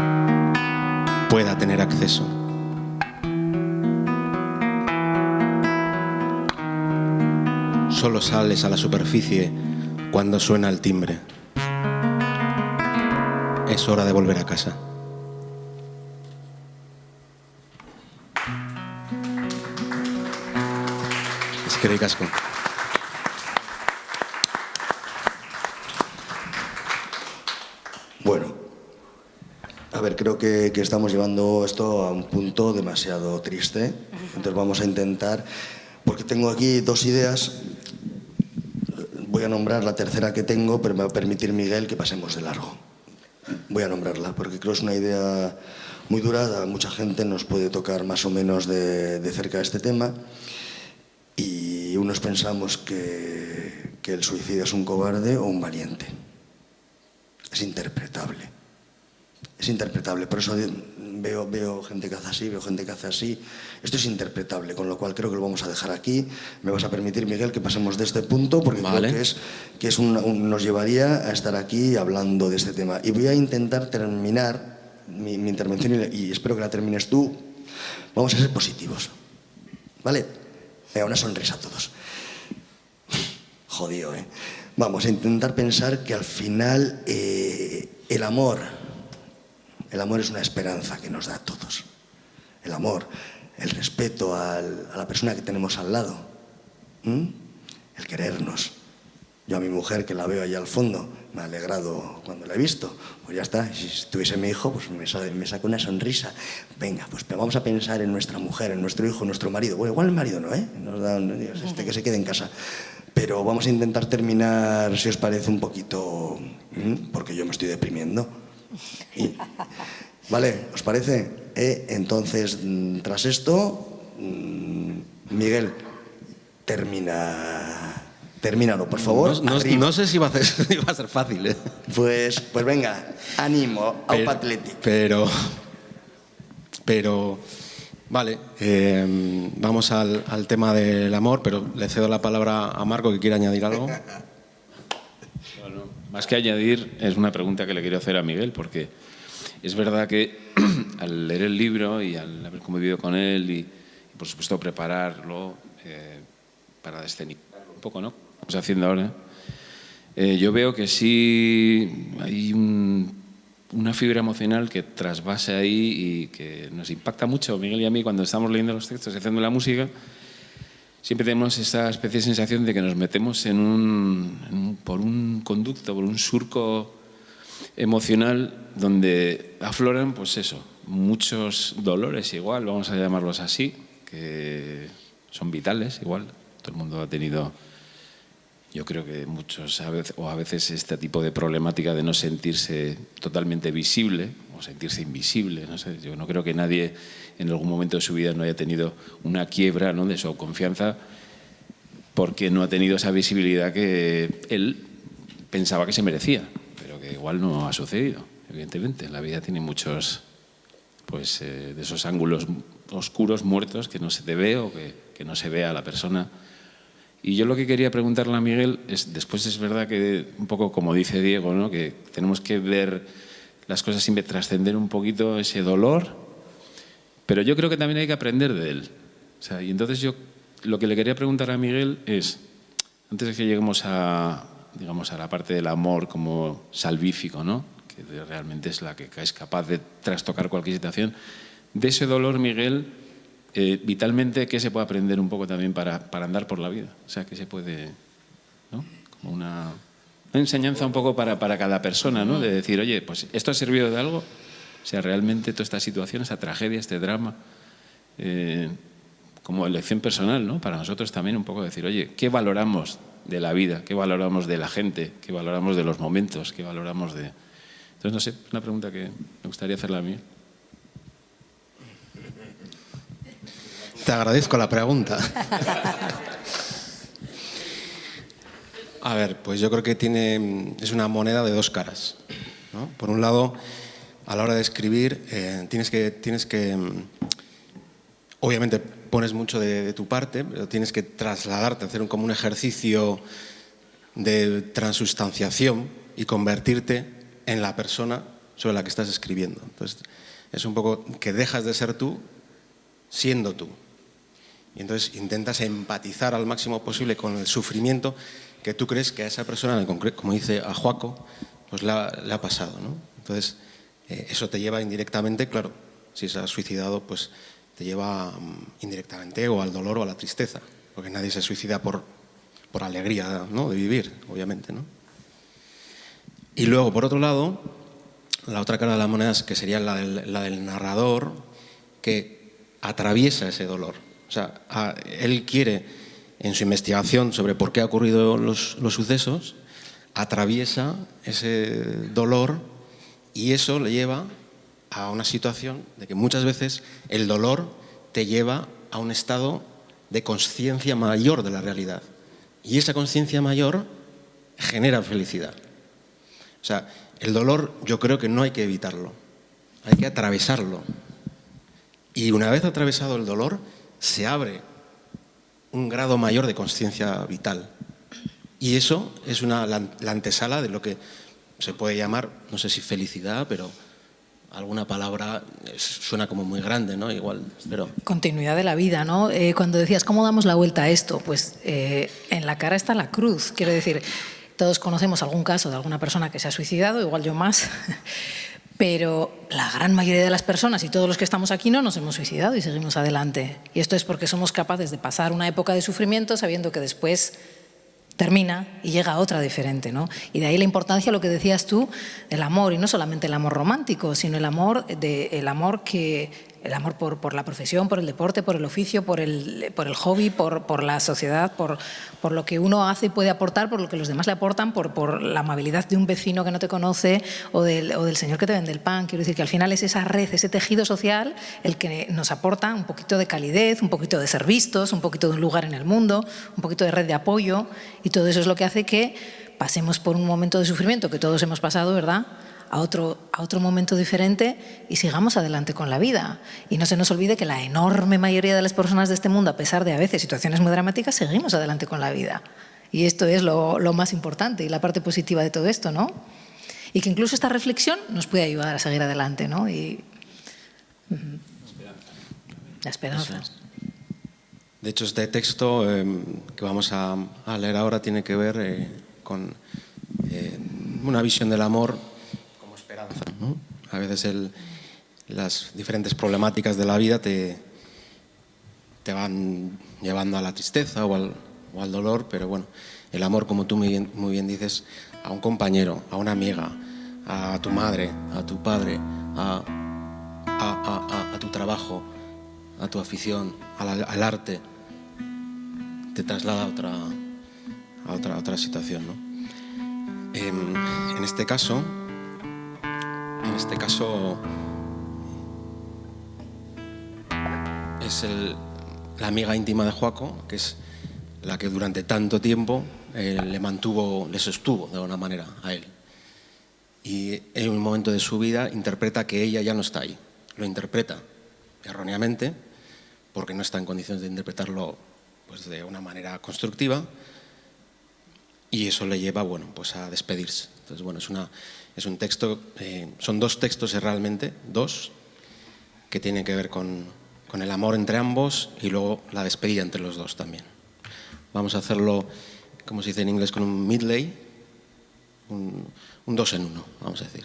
pueda tener acceso. Solo sales a la superficie cuando suena el timbre. Es hora de volver a casa. Eskerrik asko. Bueno, a ver, creo que estamos llevando esto a un punto demasiado triste. Entonces vamos a intentar, porque tengo aquí dos ideas. Voy a nombrar la tercera que tengo, pero me va a permitir Miguel que pasemos de largo. Voy a nombrarla porque creo que es una idea muy dura. A mucha gente nos puede tocar más o menos de cerca este tema. Y unos pensamos que el suicida es un cobarde o un valiente. Es interpretable. Es interpretable. Por eso veo gente que hace así, veo gente que hace así. Esto es interpretable, con lo cual creo que lo vamos a dejar aquí. Me vas a permitir, Miguel, que pasemos de este punto, porque vale. creo que nos llevaría a estar aquí hablando de este tema. Y voy a intentar terminar mi intervención y espero que la termines tú. Vamos a ser positivos. ¿Vale? Venga, una sonrisa a todos. Jodido, ¿eh? Vamos a intentar pensar que al final el amor es una esperanza que nos da a todos. El amor, el respeto a la persona que tenemos al lado, el querernos. Yo a mi mujer, que la veo allá al fondo, me ha alegrado cuando la he visto. Pues ya está, si tuviese mi hijo, pues me saca una sonrisa. Venga, pues vamos a pensar en nuestra mujer, en nuestro hijo, en nuestro marido. Bueno, igual el marido no, ¿eh? Nos da que se quede en casa. Pero vamos a intentar terminar, si os parece, un poquito, porque yo me estoy deprimiendo. ¿Vale? ¿Os parece? Entonces, tras esto, Miguel, termínalo, por favor. No sé si va a ser fácil, ¿eh? Pues venga, ánimo, Aupa Athletic. Pero vale, vamos al tema del amor, pero le cedo la palabra a Marco, que quiere añadir algo. Bueno, más que añadir, es una pregunta que le quiero hacer a Miguel, porque es verdad que al leer el libro y al haber convivido con él y por supuesto prepararlo para escenificarlo un poco, ¿no? Estamos haciendo ahora. Yo veo que sí hay una fibra emocional que trasvase ahí y que nos impacta mucho. Miguel y a mí, cuando estamos leyendo los textos y haciendo la música, siempre tenemos esa especie de sensación de que nos metemos por un conducto, por un surco emocional donde afloran, pues eso, muchos dolores igual, vamos a llamarlos así, que son vitales igual. Todo el mundo ha tenido, yo creo que muchos a veces este tipo de problemática de no sentirse totalmente visible o sentirse invisible. No sé, yo no creo que nadie en algún momento de su vida no haya tenido una quiebra, ¿no?, de su confianza porque no ha tenido esa visibilidad que él pensaba que se merecía, pero que igual no ha sucedido, evidentemente. La vida tiene muchos de esos ángulos oscuros, muertos, que no se te ve o que no se ve a la persona. Y yo lo que quería preguntarle a Miguel es, después es verdad que un poco como dice Diego, ¿no?, que tenemos que ver las cosas sin trascender un poquito ese dolor, pero yo creo que también hay que aprender de él. O sea, y entonces yo lo que le quería preguntar a Miguel es, antes de que lleguemos a la parte del amor como salvífico, ¿no?, que realmente es la que es capaz de trastocar cualquier situación, de ese dolor, Miguel, vitalmente, ¿qué se puede aprender un poco también para andar por la vida? O sea, ¿qué se puede, ¿no?, como una enseñanza un poco para cada persona, ¿no?, de decir, oye, pues esto ha servido de algo. O sea, realmente toda esta situación, esa tragedia, este drama, como elección personal, ¿no?, para nosotros también un poco decir, oye, ¿qué valoramos de la vida? ¿Qué valoramos de la gente? ¿Qué valoramos de los momentos? ¿Qué valoramos de...? Entonces, no sé, es una pregunta que me gustaría hacerla a mí. Te agradezco la pregunta. A ver, pues yo creo que es una moneda de dos caras, ¿no? Por un lado, a la hora de escribir, tienes que obviamente pones mucho de tu parte, pero tienes que trasladarte, hacer como un ejercicio de transustanciación y convertirte en la persona sobre la que estás escribiendo. Entonces, es un poco que dejas de ser tú siendo tú. Y entonces intentas empatizar al máximo posible con el sufrimiento que tú crees que a esa persona, en concreto, como dice a Joaco, pues le ha pasado, ¿no? Entonces, eso te lleva indirectamente, claro, si se ha suicidado, pues te lleva indirectamente o al dolor o a la tristeza, porque nadie se suicida por alegría, ¿no?, de vivir, obviamente, ¿no? Y luego, por otro lado, la otra cara de la moneda, que sería la del narrador, que atraviesa ese dolor. O sea, él quiere, en su investigación sobre por qué han ocurrido los sucesos, atraviesa ese dolor y eso le lleva a una situación de que muchas veces el dolor te lleva a un estado de conciencia mayor de la realidad. Y esa conciencia mayor genera felicidad. O sea, el dolor yo creo que no hay que evitarlo, hay que atravesarlo. Y una vez atravesado el dolor, se abre un grado mayor de conciencia vital. Y eso es la antesala de lo que se puede llamar, no sé si felicidad, pero alguna palabra suena como muy grande, ¿no? Igual, pero... Continuidad de la vida, ¿no? Cuando decías, ¿cómo damos la vuelta a esto? Pues en la cara está la cruz. Quiero decir, todos conocemos algún caso de alguna persona que se ha suicidado, igual yo más, pero la gran mayoría de las personas y todos los que estamos aquí no nos hemos suicidado y seguimos adelante. Y esto es porque somos capaces de pasar una época de sufrimiento sabiendo que después termina y llega otra diferente, ¿no? Y de ahí la importancia, lo que decías tú, del amor, y no solamente el amor romántico, sino el amor por la profesión, por el deporte, por el oficio, por el hobby, por la sociedad, por lo que uno hace y puede aportar, por lo que los demás le aportan, por la amabilidad de un vecino que no te conoce o del señor que te vende el pan. Quiero decir que al final es esa red, ese tejido social el que nos aporta un poquito de calidez, un poquito de ser vistos, un poquito de un lugar en el mundo, un poquito de red de apoyo, y todo eso es lo que hace que pasemos por un momento de sufrimiento que todos hemos pasado, ¿verdad?, a otro momento diferente y sigamos adelante con la vida. Y no se nos olvide que la enorme mayoría de las personas de este mundo, a pesar de a veces situaciones muy dramáticas, seguimos adelante con la vida. Y esto es lo más importante y la parte positiva de todo esto, ¿no? Y que incluso esta reflexión nos puede ayudar a seguir adelante, ¿no? Y la esperanza. De hecho, este texto que vamos a leer ahora tiene que ver con una visión del amor esperanza, ¿no? A veces las diferentes problemáticas de la vida te van llevando a la tristeza o al dolor, pero bueno, el amor, como tú muy bien dices, a un compañero, a una amiga, a tu madre, a tu padre, a tu trabajo, a tu afición, al arte, te traslada a otra situación, ¿no? En este caso es la amiga íntima de Joaco, que es la que durante tanto tiempo le sostuvo de alguna manera a él. Y en un momento de su vida interpreta que ella ya no está ahí. Lo interpreta erróneamente, porque no está en condiciones de interpretarlo pues, de una manera constructiva, y eso le lleva, bueno, pues a despedirse. Entonces, bueno, es un texto, son dos textos realmente, dos, que tienen que ver con el amor entre ambos y luego la despedida entre los dos también. Vamos a hacerlo, como se dice en inglés, con un medley, un 2 en 1, vamos a decir.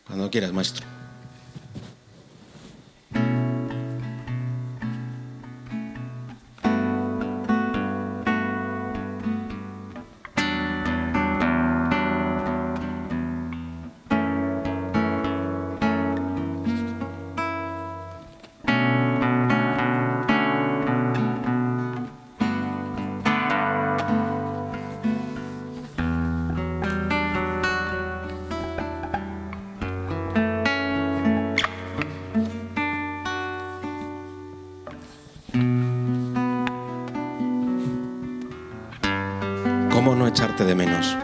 Cuando quieras, maestro. ¿Cómo no echarte de menos?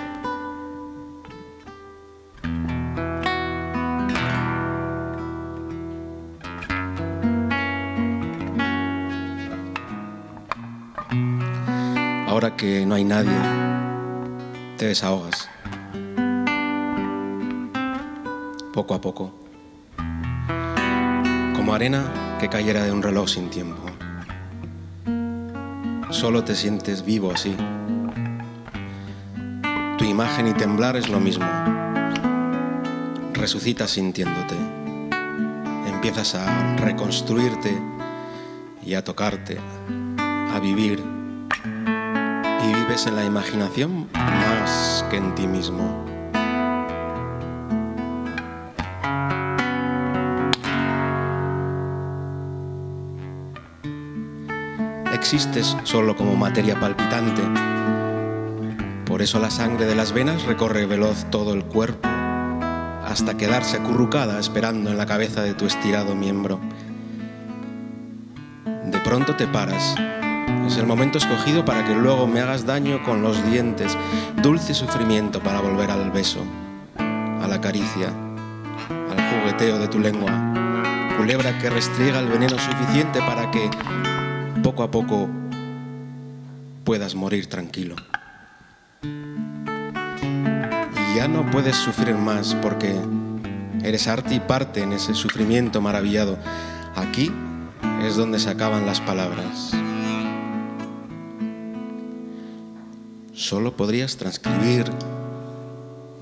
Ahora que no hay nadie, te desahogas. Poco a poco. Como arena que cayera de un reloj sin tiempo. Solo te sientes vivo así. Tu imagen y temblar es lo mismo. Resucitas sintiéndote. Empiezas a reconstruirte y a tocarte, a vivir. Y vives en la imaginación más que en ti mismo. Existes solo como materia palpitante. Por eso la sangre de las venas recorre veloz todo el cuerpo, hasta quedarse acurrucada esperando en la cabeza de tu estirado miembro. De pronto te paras. Es el momento escogido para que luego me hagas daño con los dientes. Dulce sufrimiento para volver al beso, a la caricia, al jugueteo de tu lengua. Culebra que restriega el veneno suficiente para que, poco a poco, puedas morir tranquilo. Y ya no puedes sufrir más porque eres arte y parte en ese sufrimiento maravillado. Aquí es donde se acaban las palabras. Solo podrías transcribir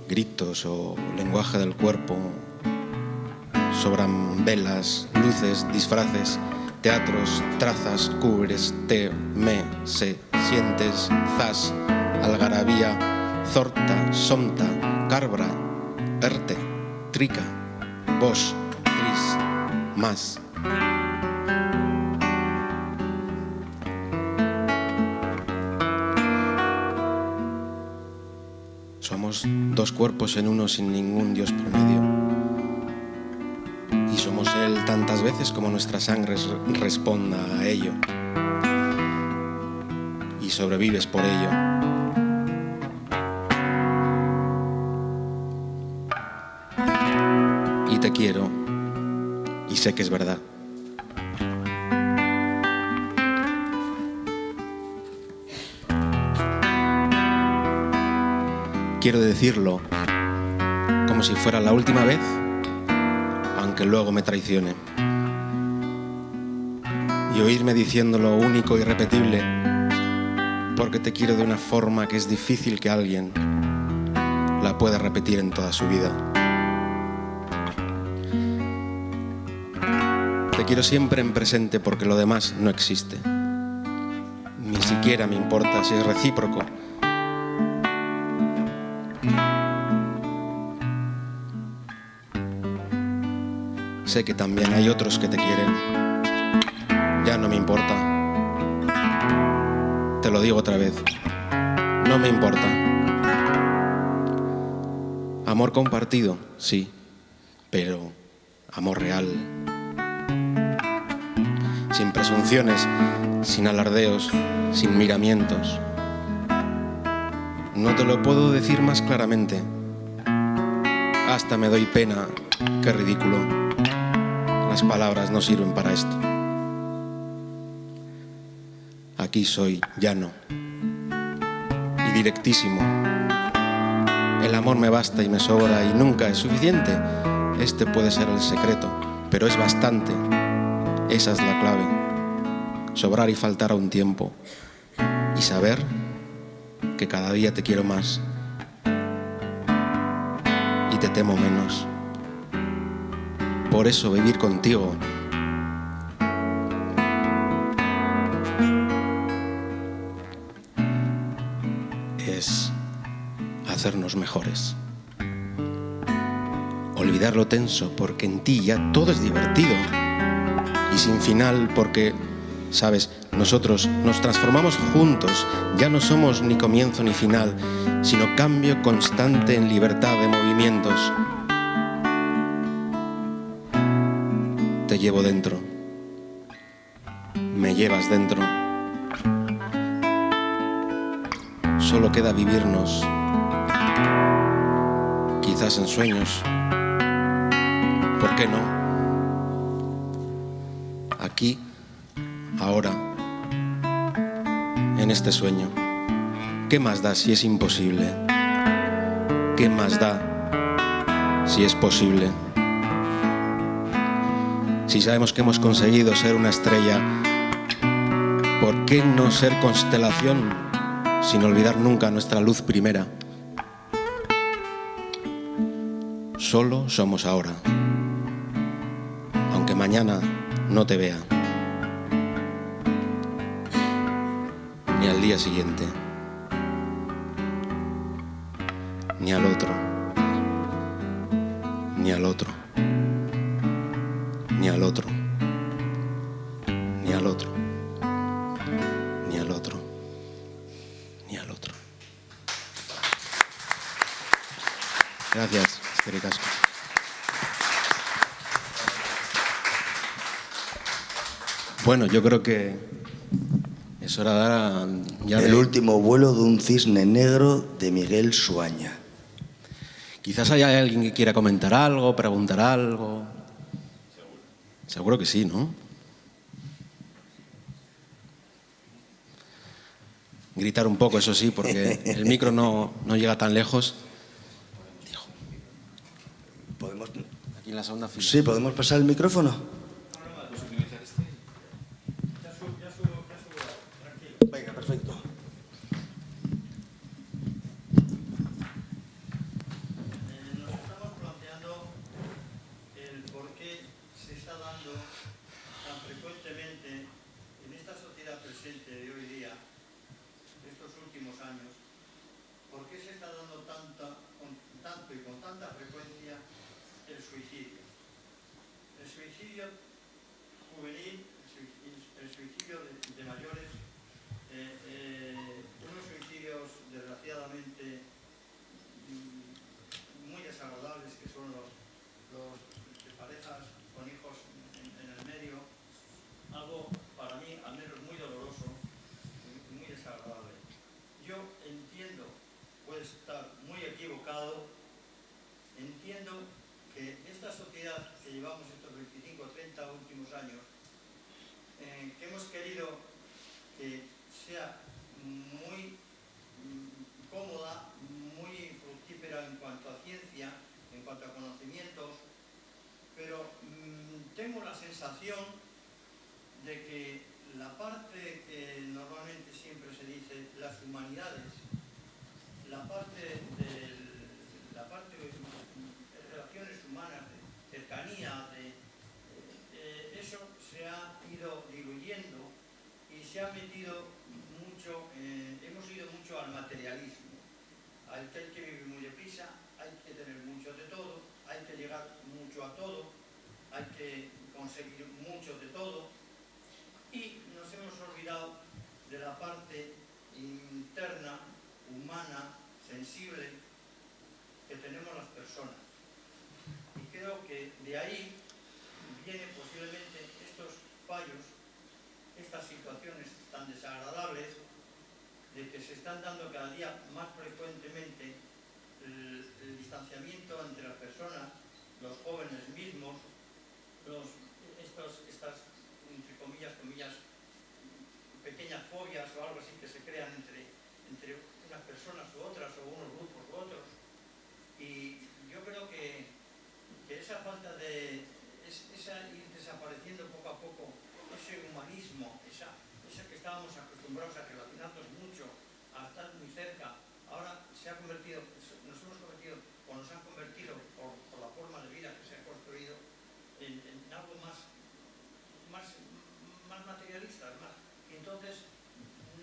gritos o lenguaje del cuerpo. Sobran velas, luces, disfraces, teatros, trazas, cubres, te, me, se, sientes, zas, algarabía, zorta, somta, carbra, erte, trica, vos, tris, más. Somos dos cuerpos en uno sin ningún Dios por medio. Y somos Él tantas veces como nuestra sangre responda a ello. Y sobrevives por ello. Y te quiero. Y sé que es verdad. Quiero decirlo como si fuera la última vez, aunque luego me traicione. Y oírme diciéndolo único y irrepetible, porque te quiero de una forma que es difícil que alguien la pueda repetir en toda su vida. Te quiero siempre en presente porque lo demás no existe. Ni siquiera me importa si es recíproco. Sé que también hay otros que te quieren. Ya no me importa. Te lo digo otra vez. No me importa. Amor compartido, sí, pero amor real. Sin presunciones, sin alardeos, sin miramientos. No te lo puedo decir más claramente. Hasta me doy pena, qué ridículo. Las palabras no sirven para esto. Aquí soy llano y directísimo. El amor me basta y me sobra y nunca es suficiente. Este puede ser el secreto, pero es bastante. Esa es la clave. Sobrar y faltar a un tiempo. Y saber que cada día te quiero más y te temo menos. Por eso vivir contigo es hacernos mejores. Olvidar lo tenso porque en ti ya todo es divertido. Y sin final porque, sabes, nosotros nos transformamos juntos. Ya no somos ni comienzo ni final, sino cambio constante en libertad de movimientos. Te llevo dentro, me llevas dentro. Solo queda vivirnos, quizás en sueños. ¿Por qué no? Aquí, ahora, en este sueño. ¿Qué más da si es imposible? ¿Qué más da si es posible? Si sabemos que hemos conseguido ser una estrella, ¿por qué no ser constelación sin olvidar nunca nuestra luz primera? Solo somos ahora, aunque mañana no te vea, ni al día siguiente, ni al otro, ni al otro. Ni al otro, ni al otro, ni al otro, ni al otro. Gracias, eskerrik asko. Bueno, yo creo que es hora de dar ya El último vuelo de un cisne negro de Miguel Suaña. Quizás haya alguien que quiera comentar algo, preguntar algo. Seguro que sí, ¿no? Gritar un poco, eso sí, porque el micro no llega tan lejos. ¿Podemos? Aquí en la segunda fila. Sí, ¿podemos pasar el micrófono? Venga, perfecto. Nos estamos planteando el por qué se está dando tan frecuentemente en esta sociedad presente de hoy día, de estos últimos años, por qué se está dando tanto y con tanta frecuencia el suicidio. El suicidio juvenil, el suicidio de mayores, unos suicidios desgraciadamente muy desagradables, que son los de parejas con hijos en el medio, algo para mí al menos muy doloroso y muy desagradable. Yo entiendo, puede estar muy equivocado, entiendo que esta sociedad que llevamos estos 25 o 30 últimos años, que hemos querido que sea muy cómoda, muy fructífera en cuanto a ciencia, en cuanto a conocimientos, pero tengo la sensación de que la parte que normalmente siempre se dice, las humanidades, la parte de relaciones humanas, de cercanía, eso se ha metido mucho, hemos ido mucho al materialismo, al que hay que vivir muy deprisa, hay que tener mucho de todo, hay que llegar mucho a todo, hay que conseguir mucho de todo, y nos hemos olvidado de la parte interna, humana, sensible, que tenemos las personas. Y creo que de ahí vienen posiblemente estos fallos, estas situaciones tan desagradables, de que se están dando cada día más frecuentemente el distanciamiento entre las personas, los jóvenes mismos, estas entre comillas, pequeñas fobias o algo así que se crean entre unas personas u otras, o unos grupos u otros. Y yo creo que esa falta de ir desapareciendo poco a poco ese humanismo, esa que estábamos acostumbrados a relacionarnos mucho, a estar muy cerca, ahora nos han convertido, o nos han convertido por la forma de vida que se ha construido en algo más materialistas, y entonces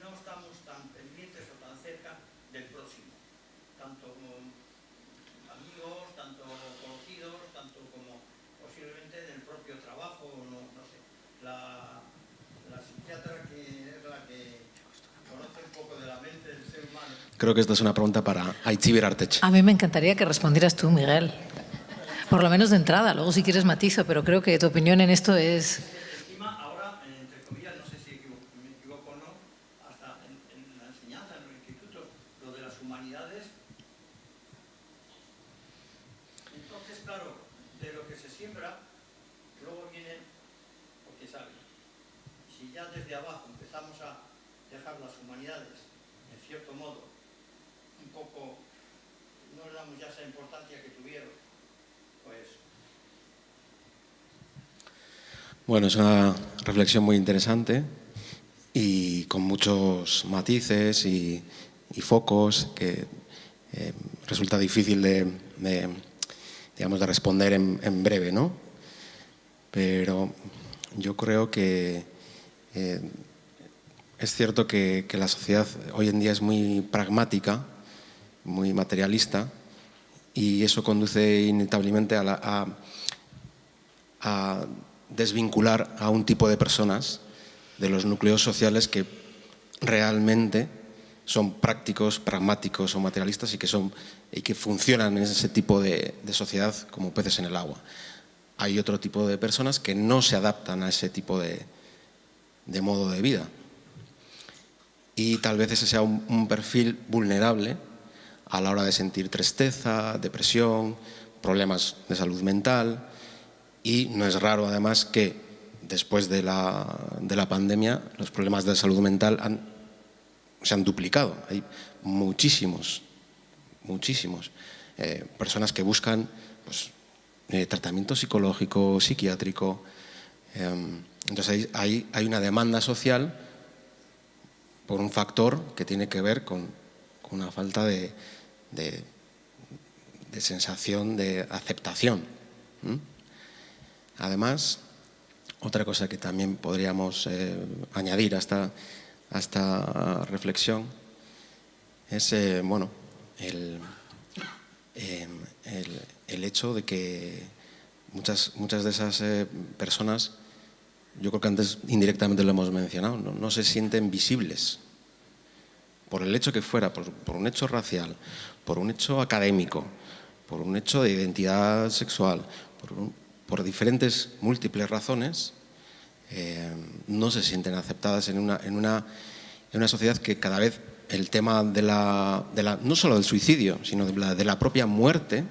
no estamos tan pendientes o tan cerca del próximo, tanto como amigos, tanto conocidos, tanto como posiblemente en el propio trabajo, no sé. La psiquiatra, que es la que conoce un poco de la mente del ser humano. Creo que esta es una pregunta para Aitziber Arteche. A mí me encantaría que respondieras tú, Miguel. Por lo menos de entrada, luego si quieres matizo, pero creo que tu opinión en esto es... Encima, ahora, entre comillas, no sé si me equivoco o no, hasta en la enseñanza, en los institutos, lo de las humanidades. Entonces, claro, de lo que se siembra, luego viene, porque sabe, si ya desde abajo empezamos a dejar las humanidades, en cierto modo, un poco, no le damos ya esa importancia que tuvieron, pues... Bueno, es una reflexión muy interesante y con muchos matices y focos que resulta difícil de responder en breve, ¿no? Pero yo creo que es cierto que la sociedad hoy en día es muy pragmática, muy materialista, y eso conduce inevitablemente a desvincular a un tipo de personas de los núcleos sociales que realmente son prácticos, pragmáticos o materialistas y que funcionan en ese tipo de sociedad como peces en el agua. Hay otro tipo de personas que no se adaptan a ese tipo de modo de vida. Y tal vez ese sea un perfil vulnerable a la hora de sentir tristeza, depresión, problemas de salud mental. Y no es raro, además, que después de la pandemia los problemas de salud mental se han duplicado. Hay muchísimos personas que buscan pues, tratamiento psicológico, psiquiátrico. Entonces hay una demanda social por un factor que tiene que ver con una falta de sensación de aceptación. Además, otra cosa que también podríamos añadir a esta reflexión es el hecho de que muchas de esas personas, yo creo que antes indirectamente lo hemos mencionado, no se sienten visibles por el hecho que fuera, por un hecho racial, por un hecho académico, por un hecho de identidad sexual, por diferentes múltiples razones, no se sienten aceptadas en una sociedad que cada vez el tema no solo del suicidio, sino de la propia muerte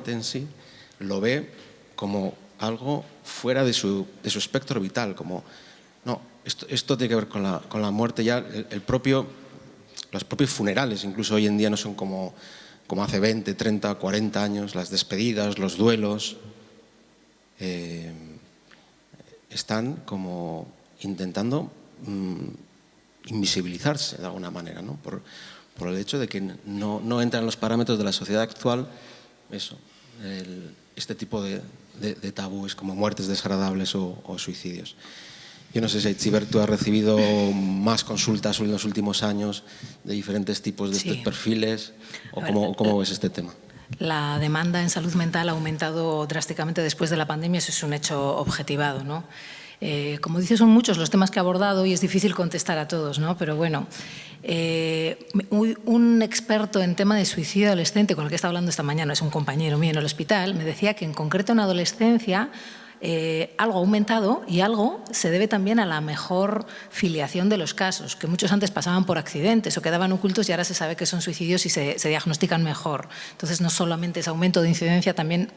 en sí, lo ve como algo fuera de su espectro vital, como no, esto tiene que ver con la muerte ya, los propios funerales, incluso hoy en día no son como hace 20, 30, 40 años, las despedidas, los duelos, están como intentando invisibilizarse de alguna manera, ¿no? Por el hecho de que no entran en los parámetros de la sociedad actual este tipo de tabúes como muertes desagradables o suicidios. Yo no sé si, Itziber, tú has recibido más consultas en los últimos años de diferentes tipos de estos perfiles, o cómo ves este tema. La demanda en salud mental ha aumentado drásticamente después de la pandemia, eso es un hecho objetivado, ¿no? Como dices, son muchos los temas que ha abordado y es difícil contestar a todos, ¿no? Pero bueno, un experto en tema de suicidio adolescente con el que estaba hablando esta mañana, es un compañero mío en el hospital, me decía que en concreto en adolescencia algo ha aumentado y algo se debe también a la mejor filiación de los casos, que muchos antes pasaban por accidentes o quedaban ocultos y ahora se sabe que son suicidios y se diagnostican mejor. Entonces, no solamente ese aumento de incidencia, también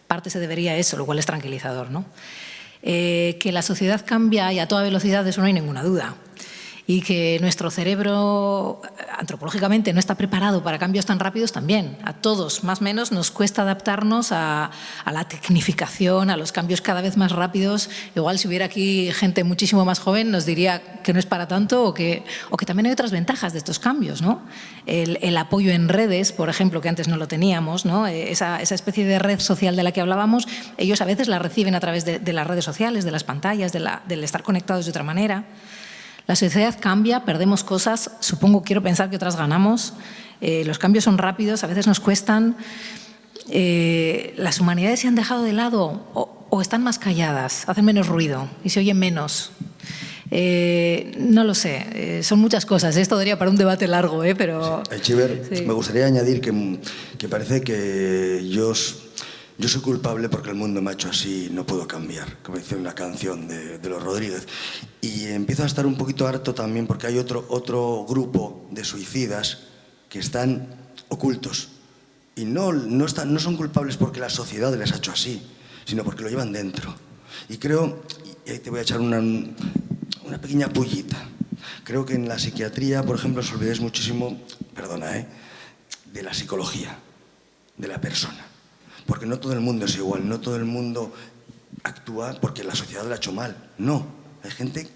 parte se debería a eso, lo cual es tranquilizador, ¿no? Que la sociedad cambia y a toda velocidad, de eso no hay ninguna duda. Y que nuestro cerebro antropológicamente no está preparado para cambios tan rápidos también. A todos, más o menos, nos cuesta adaptarnos a la tecnificación, a los cambios cada vez más rápidos. Igual si hubiera aquí gente muchísimo más joven nos diría que no es para tanto o que también hay otras ventajas de estos cambios, ¿no? El apoyo en redes, por ejemplo, que antes no lo teníamos, ¿no? Esa especie de red social de la que hablábamos, ellos a veces la reciben a través de las redes sociales, de las pantallas, del estar conectados de otra manera. La sociedad cambia, perdemos cosas, quiero pensar que otras ganamos. Los cambios son rápidos, a veces nos cuestan. Las humanidades se han dejado de lado o están más calladas, hacen menos ruido y se oyen menos. No lo sé, son muchas cosas. Esto daría para un debate largo, pero… Sí. Itziber, sí. Me gustaría añadir que parece que yo soy culpable porque el mundo me ha hecho así, no puedo cambiar, como dice una canción de los Rodríguez. Y empiezo a estar un poquito harto también porque hay otro grupo de suicidas que están ocultos. Y no son culpables porque la sociedad les ha hecho así, sino porque lo llevan dentro. Y creo, y ahí te voy a echar una pequeña pullita, creo que en la psiquiatría, por ejemplo, os olvidáis muchísimo, de la psicología, de la persona. Porque no todo el mundo es igual, no todo el mundo actúa porque la sociedad lo ha hecho mal. No, hay gente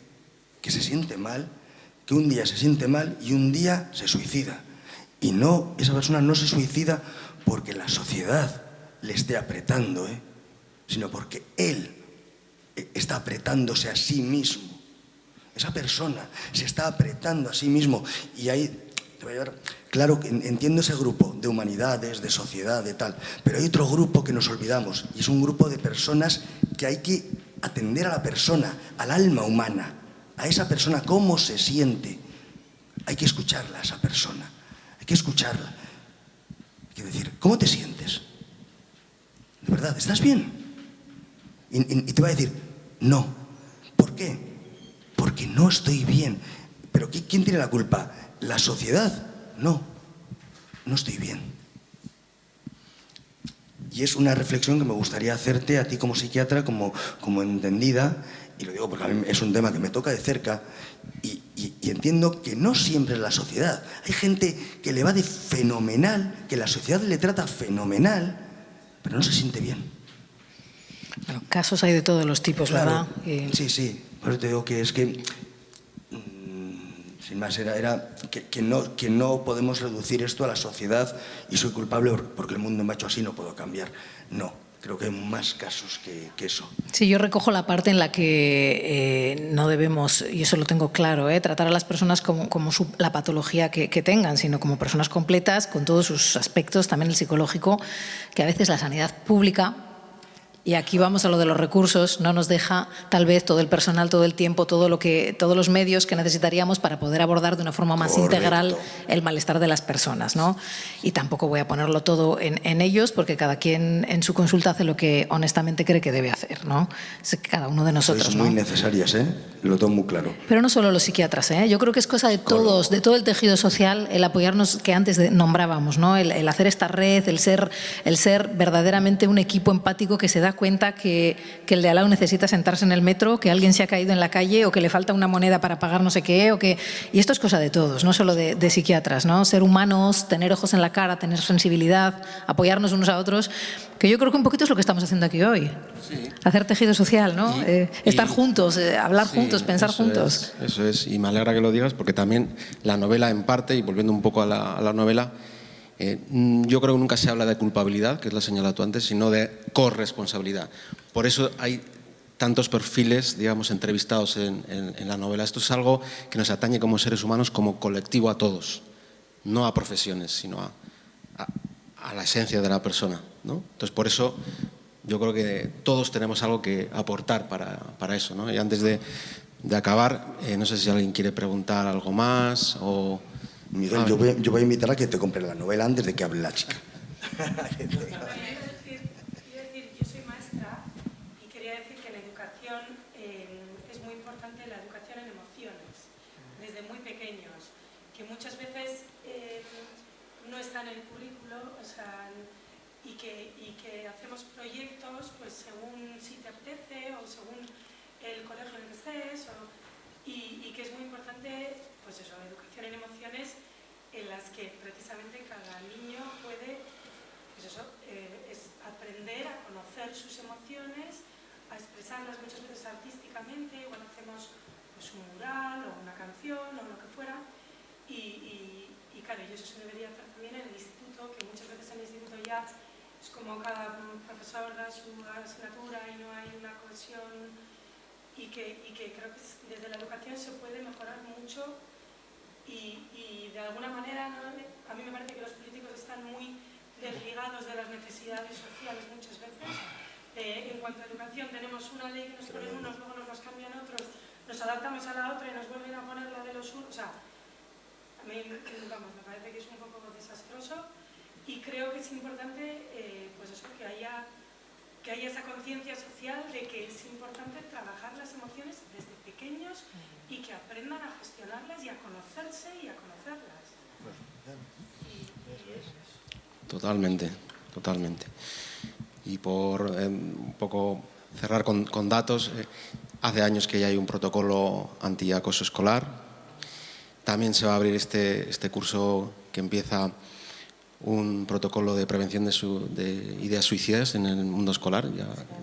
que se siente mal, que un día se siente mal y un día se suicida. Y no, esa persona no se suicida porque la sociedad le esté apretando, sino porque él está apretándose a sí mismo. Esa persona se está apretando a sí mismo y ahí… Claro, entiendo ese grupo de humanidades, de sociedad, de tal, pero hay otro grupo que nos olvidamos y es un grupo de personas que hay que atender a la persona, al alma humana, a esa persona, cómo se siente. Hay que escucharla a esa persona, hay que escucharla. Hay que decir, ¿cómo te sientes? ¿De verdad? ¿Estás bien? Y te va a decir, no. ¿Por qué? Porque no estoy bien. ¿Pero quién tiene la culpa? ¿La sociedad? No estoy bien. Y es una reflexión que me gustaría hacerte a ti como psiquiatra, como entendida, y lo digo porque a mí es un tema que me toca de cerca, y entiendo que no siempre es la sociedad. Hay gente que le va de fenomenal, que la sociedad le trata fenomenal, pero no se siente bien. Bueno, casos hay de todos los tipos, claro, ¿verdad? Sí, por eso te digo que es que… Sin más, era que no podemos reducir esto a la sociedad y soy culpable porque el mundo me ha hecho así, no puedo cambiar. No, creo que hay más casos que eso. Sí, yo recojo la parte en la que no debemos, y eso lo tengo claro, tratar a las personas como la patología que tengan, sino como personas completas con todos sus aspectos, también el psicológico, que a veces la sanidad pública… Y aquí vamos a lo de los recursos, no nos deja tal vez todo el personal, todo el tiempo, todos los medios que necesitaríamos para poder abordar de una forma más integral el malestar de las personas, ¿no? Y tampoco voy a ponerlo todo en ellos porque cada quien en su consulta hace lo que honestamente cree que debe hacer, ¿no? Es cada uno de nosotros, Sois muy necesarias, lo tengo muy claro. Pero no solo los psiquiatras, yo creo que es cosa de todos, de todo el tejido social, el apoyarnos que antes nombrábamos, ¿no? El hacer esta red, el ser verdaderamente un equipo empático que se da cuenta que el de al lado necesita sentarse en el metro, que alguien se ha caído en la calle o que le falta una moneda para pagar no sé qué, y esto es cosa de todos, no solo de psiquiatras, ¿no? Ser humanos, tener ojos en la cara, tener sensibilidad, apoyarnos unos a otros, que yo creo que un poquito es lo que estamos haciendo aquí hoy. Sí. Hacer tejido social, ¿no? Estar juntos, hablar juntos, pensar juntos. Eso es, y me alegra que lo digas porque también la novela en parte, y volviendo un poco a la novela, yo creo que nunca se habla de culpabilidad, que es la señalado tú antes, sino de corresponsabilidad. Por eso hay tantos perfiles, digamos, entrevistados en la novela. Esto es algo que nos atañe como seres humanos, como colectivo a todos, no a profesiones, sino a la esencia de la persona, ¿no? Entonces, por eso yo creo que todos tenemos algo que aportar para eso, ¿no? Y antes de acabar, no sé si alguien quiere preguntar algo más o... Miguel, yo voy a invitar a que te compre la novela antes de que hable la chica. Yo soy maestra y quería decir que la educación es muy importante, la educación en emociones, desde muy pequeños, que muchas veces no está en el currículo, o sea, y que hacemos proyectos pues según si te apetece o según el colegio en el que estés, y que es muy importante, pues eso, educación en emociones en las que precisamente cada niño puede, pues eso, es aprender a conocer sus emociones, a expresarlas muchas veces artísticamente. Igual hacemos pues un mural o una canción o lo que fuera, y claro, y eso se debería hacer también en el instituto, que muchas veces en el instituto ya es como cada profesor da su asignatura y no hay una cohesión, y que creo que desde la educación se puede mejorar mucho, y de alguna manera, ¿no? A mí me parece que los políticos están muy desligados de las necesidades sociales muchas veces. En cuanto a educación, tenemos una ley que nos ponen unos, luego nos las cambian otros, nos adaptamos a la otra y nos vuelven a poner la de los unos. O sea, a mí, vamos, me parece que es un poco desastroso, y creo que es importante, pues eso, que haya esa conciencia social de que es importante trabajar las emociones desde pequeños y que aprendan a gestionarlas y a conocerse y a conocerlas. Totalmente, totalmente. Y por un poco cerrar con datos, hace años que ya hay un protocolo antiacoso escolar. También se va a abrir este curso que empieza un protocolo de prevención de ideas suicidas en el mundo escolar,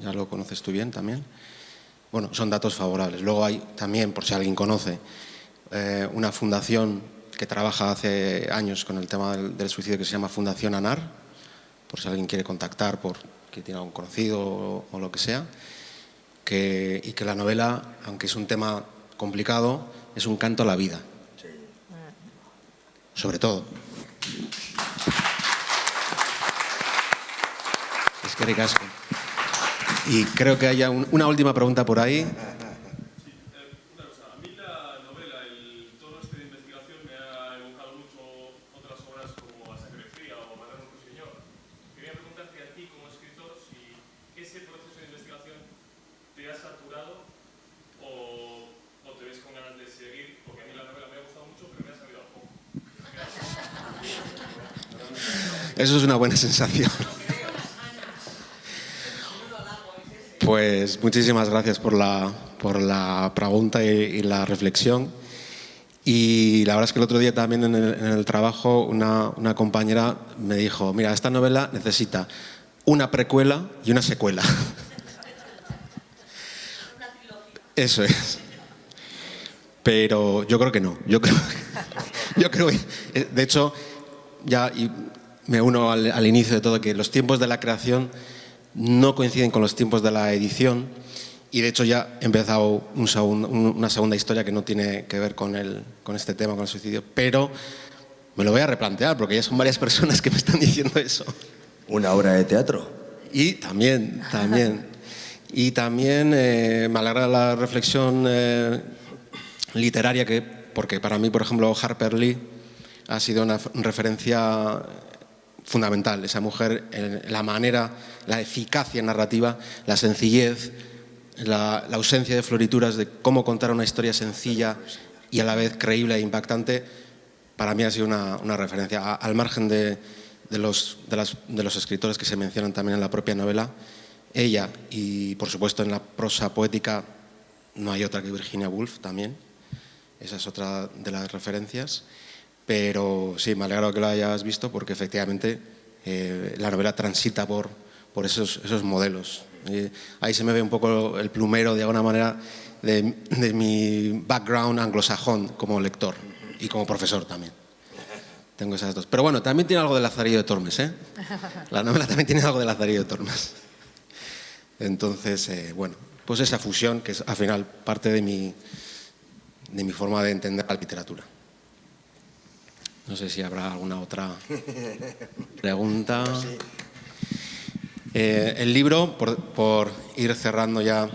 ya lo conoces tú bien también. Bueno, son datos favorables. Luego hay también, por si alguien conoce, una fundación que trabaja hace años con el tema del suicidio, que se llama Fundación ANAR, por si alguien quiere contactar, que tiene algún conocido o lo que sea, y que la novela, aunque es un tema complicado, es un canto a la vida. Sobre todo. Es que ricasco. Y creo que haya una última pregunta por ahí. Una cosa, a mí la novela, el tono este de investigación me ha evocado mucho otras obras como A Sangre Fría o Matar a un ruiseñor. Quería preguntarte a ti como escritor si ese proceso de investigación te ha saturado o te ves con ganas de seguir, porque a mí la novela me ha gustado mucho, pero me ha sabido a poco. Eso es una buena sensación. Pues muchísimas gracias por la pregunta y la reflexión. Y la verdad es que el otro día también en el trabajo una compañera me dijo, mira, esta novela necesita una precuela y una secuela. Eso es. Pero yo creo que no. Yo creo que, de hecho, ya me uno al inicio de todo, que los tiempos de la creación no coinciden con los tiempos de la edición, y de hecho ya he empezado una segunda historia que no tiene que ver con este tema, con el suicidio, pero me lo voy a replantear porque ya son varias personas que me están diciendo eso. ¿Una obra de teatro? Y también. Y también me alegra la reflexión literaria, porque para mí, por ejemplo, Harper Lee ha sido una referencia fundamental. Esa mujer, la manera, la eficacia narrativa, la sencillez, la ausencia de florituras, de cómo contar una historia sencilla y a la vez creíble e impactante, para mí ha sido una referencia. Al margen de los escritores que se mencionan también en la propia novela, ella, y por supuesto en la prosa poética no hay otra que Virginia Woolf también. Esa es otra de las referencias. Pero sí, me alegro que lo hayas visto, porque efectivamente la novela transita por esos modelos. Ahí se me ve un poco el plumero, de alguna manera, de mi background anglosajón como lector y como profesor también. Tengo esas dos. Pero bueno, también tiene algo de Lazarillo de Tormes, ¿eh? La novela también tiene algo de Lazarillo de Tormes. Entonces, bueno, pues esa fusión que es al final parte de mi forma de entender la literatura. No sé si habrá alguna otra pregunta. El libro, por ir cerrando ya,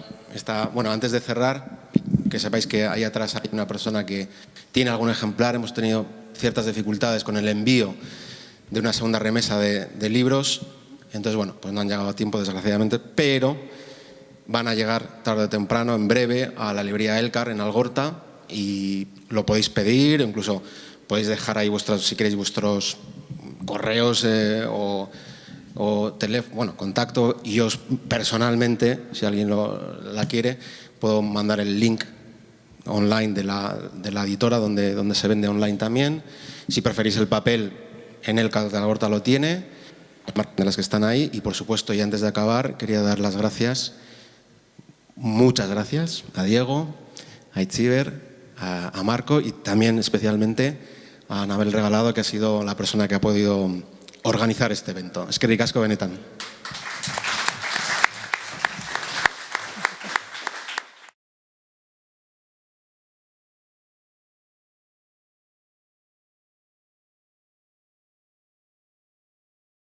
bueno, antes de cerrar, que sepáis que ahí atrás hay una persona que tiene algún ejemplar. Hemos tenido ciertas dificultades con el envío de una segunda remesa de libros. Entonces, bueno, pues no han llegado a tiempo, desgraciadamente, pero van a llegar tarde o temprano, en breve, a la librería Elkar en Algorta, y lo podéis pedir, incluso podéis dejar ahí si queréis, vuestros correos o teléfono, bueno, contacto, y yo personalmente, si alguien la quiere, puedo mandar el link online de la editora donde se vende online también. Si preferís el papel, en Elkar de Algorta lo tiene, de las que están ahí. Y por supuesto, y antes de acabar, quería dar las gracias, muchas gracias a Diego, a Itziber, a Marco, y también especialmente a Anabel Regalado, que ha sido la persona que ha podido organizar este evento. Eskerrik asko benetan.